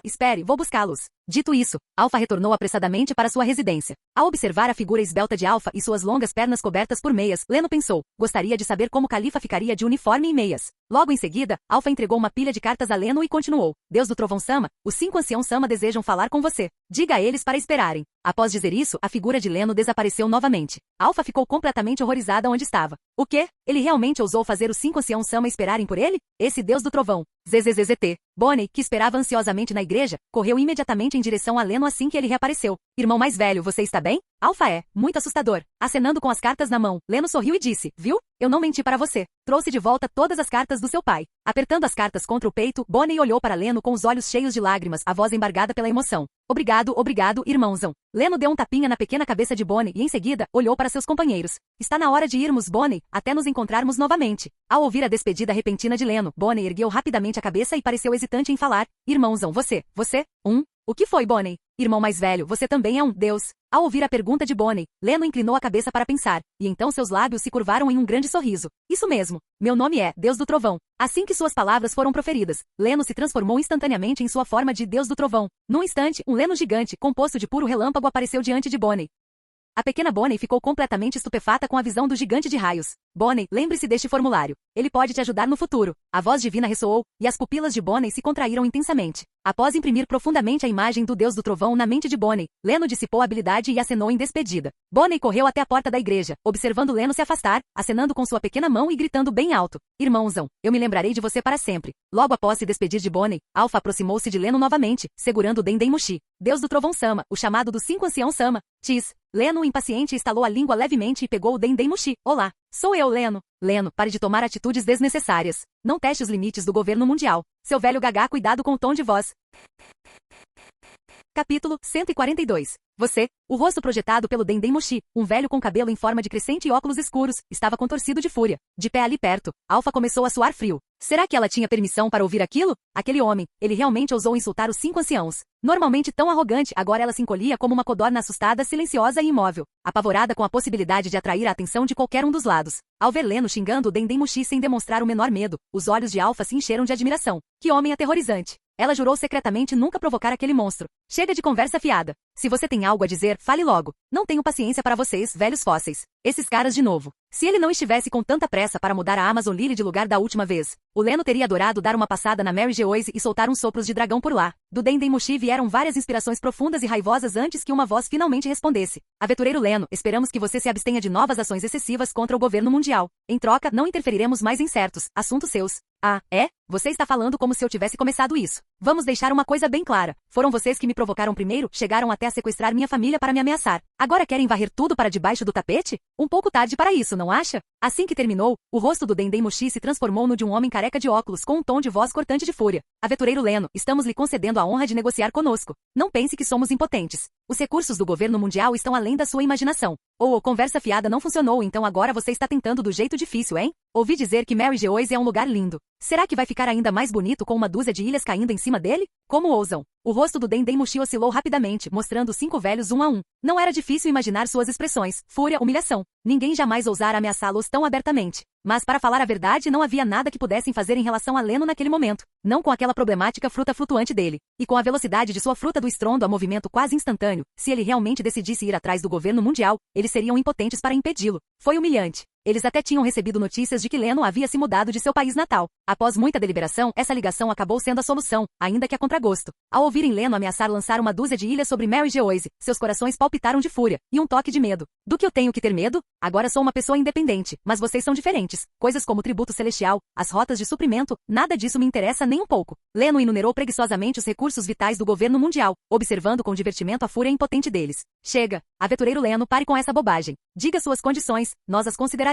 [SPEAKER 2] Espere, vou buscá-los. Dito isso, Alpha retornou apressadamente para sua residência. Ao observar a figura esbelta de Alpha e suas longas pernas cobertas por meias, Leno pensou, gostaria de saber como Califa ficaria de uniforme e meias. Logo em seguida, Alpha entregou uma pilha de cartas a Leno e continuou. Deus do Trovão Sama, os 5 anciãos Sama desejam falar com você. Diga a eles para esperarem. Após dizer isso, a figura de Leno desapareceu novamente. Alpha ficou completamente horrorizada onde estava. O quê? Ele realmente ousou fazer os 5 anciãos Sama esperarem por ele? Esse Deus do Trovão. ZZZZT. Bonnie, que esperava ansiosamente na igreja, correu imediatamente rapidamente em direção a Leno assim que ele reapareceu. Irmão mais velho, você está bem? Alpha é, muito assustador. Acenando com as cartas na mão, Leno sorriu e disse, viu? Eu não menti para você. Trouxe de volta todas as cartas do seu pai. Apertando as cartas contra o peito, Bonnie olhou para Leno com os olhos cheios de lágrimas, a voz embargada pela emoção. Obrigado, irmãozão. Leno deu um tapinha na pequena cabeça de Bonnie e em seguida, olhou para seus companheiros. Está na hora de irmos, Bonnie, até nos encontrarmos novamente. Ao ouvir a despedida repentina de Leno, Bonnie ergueu rapidamente a cabeça e pareceu hesitante em falar. Irmãozão, você? O que foi, Bonnie? Irmão mais velho, você também é um deus. Ao ouvir a pergunta de Bonnie, Leno inclinou a cabeça para pensar, e então seus lábios se curvaram em um grande sorriso. Isso mesmo. Meu nome é Deus do Trovão. Assim que suas palavras foram proferidas, Leno se transformou instantaneamente em sua forma de Deus do Trovão. Num instante, um Leno gigante, composto de puro relâmpago, apareceu diante de Bonnie. A pequena Bonnie ficou completamente estupefata com a visão do gigante de raios. Bonnie, lembre-se deste formulário. Ele pode te ajudar no futuro. A voz divina ressoou, e as pupilas de Bonnie se contraíram intensamente. Após imprimir profundamente a imagem do Deus do Trovão na mente de Bonnie, Leno dissipou a habilidade e acenou em despedida. Bonnie correu até a porta da igreja, observando Leno se afastar, acenando com sua pequena mão e gritando bem alto. Irmãozão, eu me lembrarei de você para sempre. Logo após se despedir de Bonnie, Alpha aproximou-se de Leno novamente, segurando o Dendem Mushi. Deus do Trovão Sama, o chamado dos 5 anciãos Sama. Tis. Leno, impaciente, estalou a língua levemente e pegou o Dendem Mushi. Olá, sou eu, Leno. Leno, pare de tomar atitudes desnecessárias. Não teste os limites do governo mundial. Seu velho gagá, cuidado com o tom de voz. Capítulo 142. Você, o rosto projetado pelo Dendem Mushi, um velho com cabelo em forma de crescente e óculos escuros, estava contorcido de fúria. De pé ali perto, Alpha começou a suar frio. Será que ela tinha permissão para ouvir aquilo? Aquele homem, ele realmente ousou insultar os 5 anciãos. Normalmente tão arrogante, agora ela se encolhia como uma codorna assustada, silenciosa e imóvel, apavorada com a possibilidade de atrair a atenção de qualquer um dos lados. Ao ver Leno xingando o Dendem Mushi sem demonstrar o menor medo, os olhos de Alpha se encheram de admiração. Que homem aterrorizante! Ela jurou secretamente nunca provocar aquele monstro. Chega de conversa fiada. Se você tem algo a dizer, fale logo. Não tenho paciência para vocês, velhos fósseis. Esses caras de novo. Se ele não estivesse com tanta pressa para mudar a Amazon Lily de lugar da última vez, o Leno teria adorado dar uma passada na Mary Geoise e soltar uns sopros de dragão por lá. Do Dendem Mushi vieram várias inspirações profundas e raivosas antes que uma voz finalmente respondesse. Aventureiro Leno, esperamos que você se abstenha de novas ações excessivas contra o governo mundial. Em troca, não interferiremos mais em certos assuntos seus. Ah, é? Você está falando como se eu tivesse começado isso. Vamos deixar uma coisa bem clara. Foram vocês que me provocaram primeiro, chegaram até a sequestrar minha família para me ameaçar. Agora querem varrer tudo para debaixo do tapete? Um pouco tarde para isso, não acha? Assim que terminou, o rosto do Dendem Mushi se transformou no de um homem careca de óculos com um tom de voz cortante de fúria. Aventureiro Leno, estamos lhe concedendo a honra de negociar conosco. Não pense que somos impotentes. Os recursos do governo mundial estão além da sua imaginação. Ou conversa fiada não funcionou, então agora você está tentando do jeito difícil, hein? Ouvi dizer que Mary Geoise é um lugar lindo. Será que vai ficar ainda mais bonito com uma dúzia de ilhas caindo em cima dele? Como ousam? O rosto do Dendem Mushi oscilou rapidamente, mostrando os 5 velhos um a um. Não era difícil imaginar suas expressões, fúria, humilhação. Ninguém jamais ousara ameaçá-los tão abertamente. Mas para falar a verdade, não havia nada que pudessem fazer em relação a Leno naquele momento. Não com aquela problemática fruta flutuante dele. E com a velocidade de sua fruta do estrondo a movimento quase instantâneo, se ele realmente decidisse ir atrás do governo mundial, eles seriam impotentes para impedi-lo. Foi humilhante. Eles até tinham recebido notícias de que Leno havia se mudado de seu país natal. Após muita deliberação, essa ligação acabou sendo a solução, ainda que a contragosto. Ao ouvirem Leno ameaçar lançar uma dúzia de ilhas sobre Mary Geoise, seus corações palpitaram de fúria, e um toque de medo. Do que eu tenho que ter medo? Agora sou uma pessoa independente, mas vocês são diferentes. Coisas como tributo celestial, as rotas de suprimento, nada disso me interessa nem um pouco. Leno enumerou preguiçosamente os recursos vitais do governo mundial, observando com divertimento a fúria impotente deles. Chega, aventureiro Leno, pare com essa bobagem. Diga suas condições, nós as consideraremos.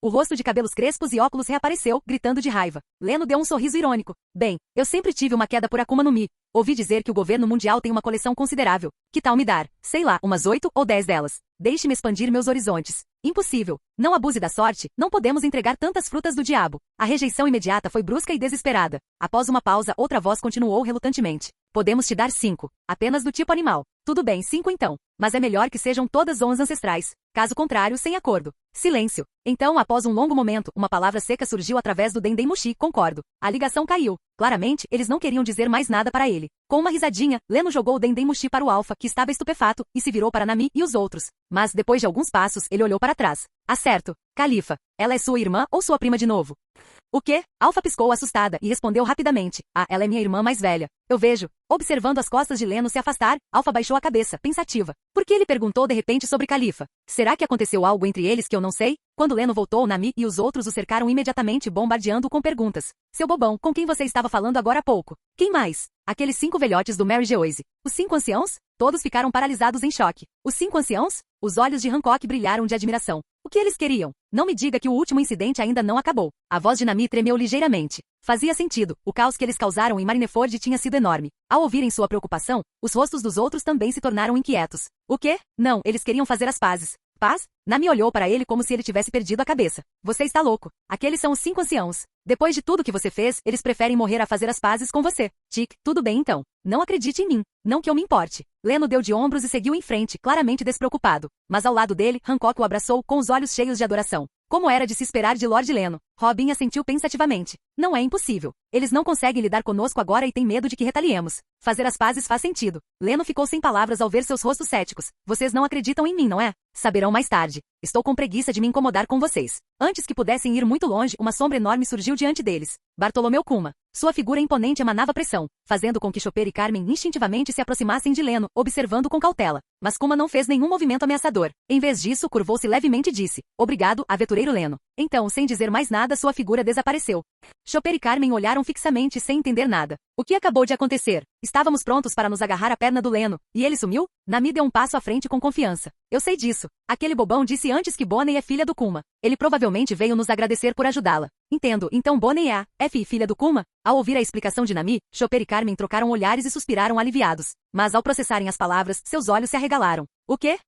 [SPEAKER 2] O rosto de cabelos crespos e óculos reapareceu, gritando de raiva. Leno deu um sorriso irônico. Bem, eu sempre tive uma queda por Akuma no Mi. Ouvi dizer que o governo mundial tem uma coleção considerável. Que tal me dar, sei lá, umas 8 ou 10 delas? Deixe-me expandir meus horizontes. Impossível. Não abuse da sorte, não podemos entregar tantas frutas do diabo. A rejeição imediata foi brusca e desesperada. Após uma pausa, outra voz continuou relutantemente. Podemos te dar 5. Apenas do tipo animal. Tudo bem, 5 então. Mas é melhor que sejam todas ons ancestrais. Caso contrário, sem acordo. Silêncio. Então, após um longo momento, uma palavra seca surgiu através do Dendem Mushi, concordo. A ligação caiu. Claramente, eles não queriam dizer mais nada para ele. Com uma risadinha, Leno jogou o Dendem Mushi para o Alpha, que estava estupefato, e se virou para Nami e os outros. Mas, depois de alguns passos, ele olhou para trás. Acerto. Califa. Ela é sua irmã ou sua prima de novo? O quê? Alpha piscou assustada e respondeu rapidamente. Ah, ela é minha irmã mais velha. Eu vejo. Observando as costas de Leno se afastar, Alpha baixou a cabeça, pensativa. Por que ele perguntou de repente sobre Califa? Será que aconteceu algo entre eles que eu não sei? Quando Leno voltou, Nami e os outros o cercaram imediatamente, bombardeando-o com perguntas. Seu bobão, com quem você estava falando agora há pouco? Quem mais? Aqueles 5 velhotes do Mary Geoise. Os 5 anciãos? Todos ficaram paralisados em choque. Os 5 anciãos? Os olhos de Hancock brilharam de admiração. O que eles queriam? Não me diga que o último incidente ainda não acabou. A voz de Nami tremeu ligeiramente. Fazia sentido. O caos que eles causaram em Marineford tinha sido enorme. Ao ouvirem sua preocupação, os rostos dos outros também se tornaram inquietos. O quê? Não, eles queriam fazer as pazes. Paz? Nami olhou para ele como se ele tivesse perdido a cabeça. Você está louco. Aqueles são os 5 anciãos. Depois de tudo que você fez, eles preferem morrer a fazer as pazes com você. Tic, tudo bem então. Não acredite em mim. Não que eu me importe. Leno deu de ombros e seguiu em frente, claramente despreocupado. Mas ao lado dele, Hancock o abraçou com os olhos cheios de adoração. Como era de se esperar de Lord Leno, Robin assentiu pensativamente. Não é impossível. Eles não conseguem lidar conosco agora e têm medo de que retaliemos. Fazer as pazes faz sentido. Leno ficou sem palavras ao ver seus rostos céticos. Vocês não acreditam em mim, não é? Saberão mais tarde. Estou com preguiça de me incomodar com vocês. Antes que pudessem ir muito longe, uma sombra enorme surgiu diante deles. Bartolomeu Kuma. Sua figura imponente emanava pressão, fazendo com que Chopper e Carmen instintivamente se aproximassem de Leno, observando com cautela. Mas Kuma não fez nenhum movimento ameaçador. Em vez disso, curvou-se levemente e disse: Obrigado, aventureiro Leno. Então, sem dizer mais nada, sua figura desapareceu. Chopper e Carmen olharam fixamente sem entender nada. O que acabou de acontecer? Estávamos prontos para nos agarrar à perna do Leno, e ele sumiu? Nami deu um passo à frente com confiança. Eu sei disso. Aquele bobão disse antes que Bonnie é filha do Kuma. Ele provavelmente veio nos agradecer por ajudá-la. Entendo, então Bonnie é filha do Kuma? Ao ouvir a explicação de Nami, Chopper e Carmen trocaram olhares e suspiraram aliviados. Mas ao processarem as palavras, seus olhos se arregalaram. O quê?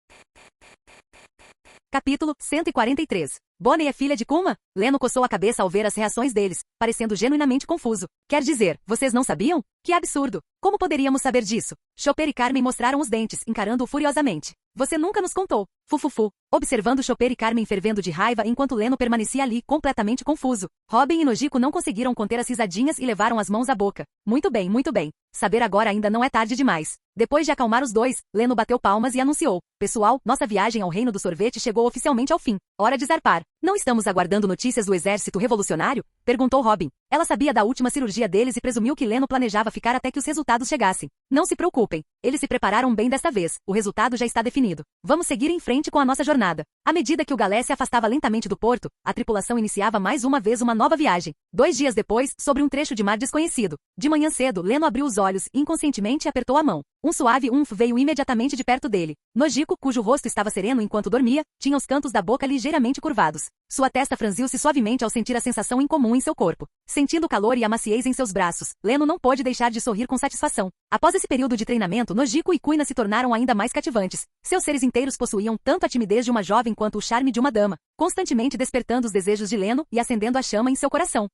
[SPEAKER 2] Capítulo 143. Bonnie é filha de Kuma? Leno coçou a cabeça ao ver as reações deles, parecendo genuinamente confuso. Quer dizer, vocês não sabiam? Que absurdo! Como poderíamos saber disso? Chopper e Carmen mostraram os dentes, encarando-o furiosamente. Você nunca nos contou. Fufufu. Observando Chopper e Carmen fervendo de raiva enquanto Leno permanecia ali, completamente confuso. Robin e Nojiko não conseguiram conter as risadinhas e levaram as mãos à boca. Muito bem, muito bem. Saber agora ainda não é tarde demais. Depois de acalmar os dois, Leno bateu palmas e anunciou. Pessoal, nossa viagem ao reino do sorvete chegou oficialmente ao fim. Hora de zarpar. Não estamos aguardando notícias do exército revolucionário? Perguntou Robin. Ela sabia da última cirurgia deles e presumiu que Leno planejava ficar até que os resultados chegassem. Não se preocupem. Eles se prepararam bem desta vez. O resultado já está definido. Vamos seguir em frente com a nossa jornada. À medida que o galé se afastava lentamente do porto, a tripulação iniciava mais uma vez uma nova viagem. 2 dias depois, sobre um trecho de mar desconhecido. De manhã cedo, Leno abriu os olhos e inconscientemente apertou a mão. Um suave umf veio imediatamente de perto dele. Nojiko, cujo rosto estava sereno enquanto dormia, tinha os cantos da boca ligeiramente curvados. Sua testa franziu-se suavemente ao sentir a sensação incomum em seu corpo. Sentindo o calor e a maciez em seus braços, Leno não pôde deixar de sorrir com satisfação. Após esse período de treinamento, Nojiko e Kuina se tornaram ainda mais cativantes. Seus seres inteiros possuíam tanto a timidez de uma jovem quanto o charme de uma dama, constantemente despertando os desejos de Leno e acendendo a chama em seu coração.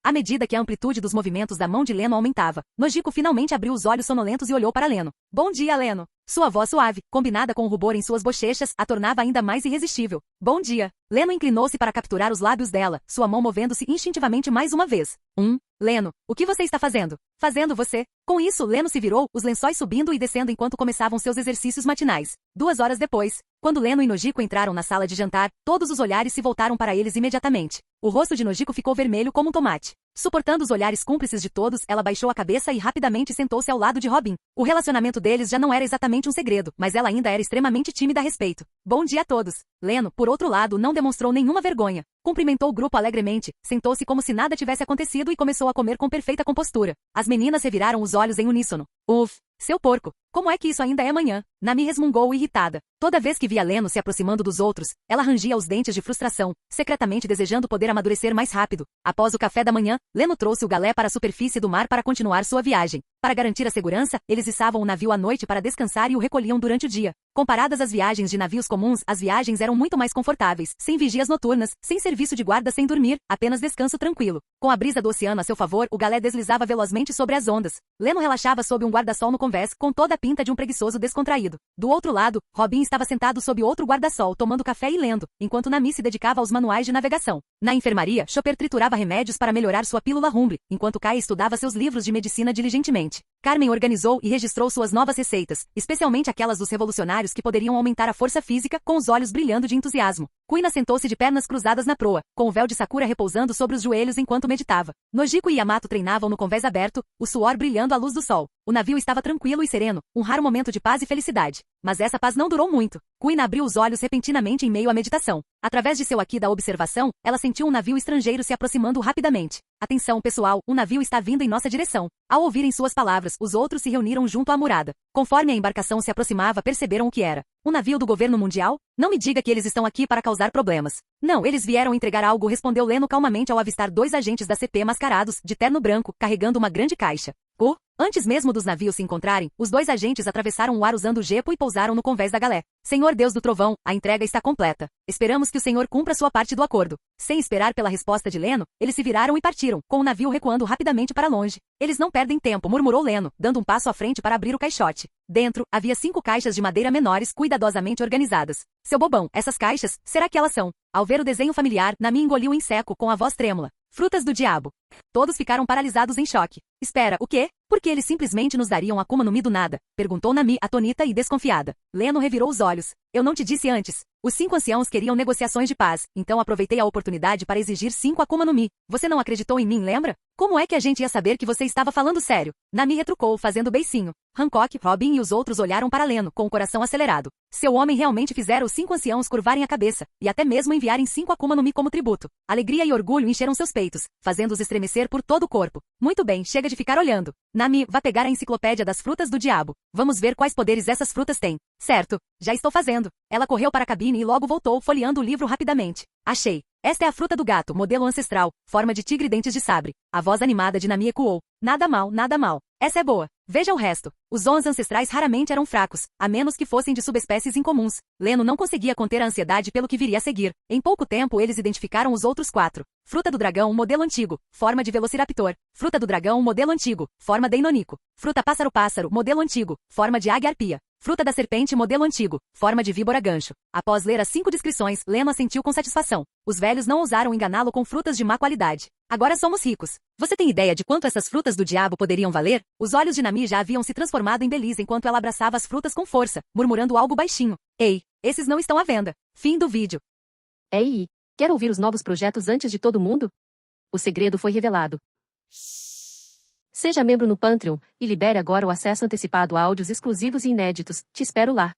[SPEAKER 2] À medida que a amplitude dos movimentos da mão de Leno aumentava, Nojiko finalmente abriu os olhos sonolentos e olhou para Leno. Bom dia, Leno. Sua voz suave, combinada com o rubor em suas bochechas, a tornava ainda mais irresistível. Bom dia. Leno inclinou-se para capturar os lábios dela, sua mão movendo-se instintivamente mais uma vez. Leno, o que você está fazendo? Fazendo você. Com isso, Leno se virou, os lençóis subindo e descendo enquanto começavam seus exercícios matinais. 2 horas depois, quando Leno e Nojiko entraram na sala de jantar, todos os olhares se voltaram para eles imediatamente. O rosto de Nojiko ficou vermelho como um tomate. Suportando os olhares cúmplices de todos, ela baixou a cabeça e rapidamente sentou-se ao lado de Robin. O relacionamento deles já não era exatamente um segredo, mas ela ainda era extremamente tímida a respeito. Bom dia a todos. Leno, por outro lado, não demonstrou nenhuma vergonha. Cumprimentou o grupo alegremente, sentou-se como se nada tivesse acontecido e começou a comer com perfeita compostura. As meninas reviraram os olhos em uníssono. Uf, seu porco. Como é que isso ainda é manhã? Nami resmungou irritada. Toda vez que via Leno se aproximando dos outros, ela rangia os dentes de frustração, secretamente desejando poder amadurecer mais rápido. Após o café da manhã, Leno trouxe o galé para a superfície do mar para continuar sua viagem. Para garantir a segurança, eles içavam o navio à noite para descansar e o recolhiam durante o dia. Comparadas às viagens de navios comuns, as viagens eram muito mais confortáveis, sem vigias noturnas, sem serviço de guarda sem dormir, apenas descanso tranquilo. Com a brisa do oceano a seu favor, o galé deslizava velozmente sobre as ondas. Leno relaxava sob um guarda-sol no convés, com toda a pinta de um preguiçoso descontraído. Do outro lado, Robin estava sentado sob outro guarda-sol tomando café e lendo, enquanto Nami se dedicava aos manuais de navegação. Na enfermaria, Chopper triturava remédios para melhorar sua pílula Rumble, enquanto Kai estudava seus livros de medicina diligentemente. Carmen organizou e registrou suas novas receitas, especialmente aquelas dos revolucionários que poderiam aumentar a força física, com os olhos brilhando de entusiasmo. Kuina sentou-se de pernas cruzadas na proa, com o véu de Sakura repousando sobre os joelhos enquanto meditava. Nojiko e Yamato treinavam no convés aberto, o suor brilhando à luz do sol. O navio estava tranquilo e sereno, um raro momento de paz e felicidade. Mas essa paz não durou muito. Kuina abriu os olhos repentinamente em meio à meditação. Através de seu aqui da observação, ela sentiu um navio estrangeiro se aproximando rapidamente. Atenção, pessoal, um navio está vindo em nossa direção. Ao ouvirem suas palavras, os outros se reuniram junto à murada. Conforme a embarcação se aproximava, perceberam o que era. Um navio do governo mundial? Não me diga que eles estão aqui para causar problemas. Não, eles vieram entregar algo, respondeu Leno calmamente ao avistar dois agentes da CP mascarados, de terno branco, carregando uma grande caixa. Antes mesmo dos navios se encontrarem, os dois agentes atravessaram o ar usando o gepo e pousaram no convés da galé. Senhor Deus do Trovão, a entrega está completa. Esperamos que o senhor cumpra sua parte do acordo. Sem esperar pela resposta de Leno, eles se viraram e partiram, com o navio recuando rapidamente para longe. Eles não perdem tempo, murmurou Leno, dando um passo à frente para abrir o caixote. Dentro, havia 5 caixas de madeira menores, cuidadosamente organizadas. Seu bobão, essas caixas, será que elas são? Ao ver o desenho familiar, Nami engoliu em seco com a voz trêmula. Frutas do diabo. Todos ficaram paralisados em choque. Espera, o quê? Por que eles simplesmente nos dariam Akuma no Mi do nada? Perguntou Nami, atonita e desconfiada. Leno revirou os olhos. Eu não te disse antes. Os 5 anciãos queriam negociações de paz, então aproveitei a oportunidade para exigir 5 Akuma no Mi. Você não acreditou em mim, lembra? Como é que a gente ia saber que você estava falando sério? Nami retrucou, fazendo beicinho. Hancock, Robin e os outros olharam para Leno, com o coração acelerado. Seu homem realmente fizera os 5 anciãos curvarem a cabeça, e até mesmo enviarem 5 Akuma no Mi como tributo. Alegria e orgulho encheram seus peitos, fazendo-os estremecer por todo o corpo. Muito bem, chega de ficar olhando. Nami, vá pegar a enciclopédia das frutas do diabo. Vamos ver quais poderes essas frutas têm. Certo, já estou fazendo. Ela correu para a cabine e logo voltou, folheando o livro rapidamente. Achei. Esta é a fruta do gato, modelo ancestral, forma de tigre e dentes de sabre. A voz animada de Nami ecoou. Nada mal, nada mal. Essa é boa. Veja o resto. Os Ons ancestrais raramente eram fracos, a menos que fossem de subespécies incomuns. Leno não conseguia conter a ansiedade pelo que viria a seguir. Em pouco tempo eles identificaram os outros 4. Fruta do dragão, modelo antigo, forma de velociraptor. Fruta do dragão, modelo antigo, forma de inonico. Fruta pássaro-pássaro, modelo antigo, forma de águia-arpia. Fruta da serpente, modelo antigo, forma de víbora-gancho. Após ler as 5 descrições, Leno assentiu com satisfação. Os velhos não ousaram enganá-lo com frutas de má qualidade. Agora somos ricos. Você tem ideia de quanto essas frutas do diabo poderiam valer? Os olhos de Nami já haviam se transformado em Belize enquanto ela abraçava as frutas com força, murmurando algo baixinho. Ei, esses não estão à venda. Fim do vídeo.
[SPEAKER 3] Ei, quer ouvir os novos projetos antes de todo mundo? O segredo foi revelado. Seja membro no Patreon e libere agora o acesso antecipado a áudios exclusivos e inéditos. Te espero lá.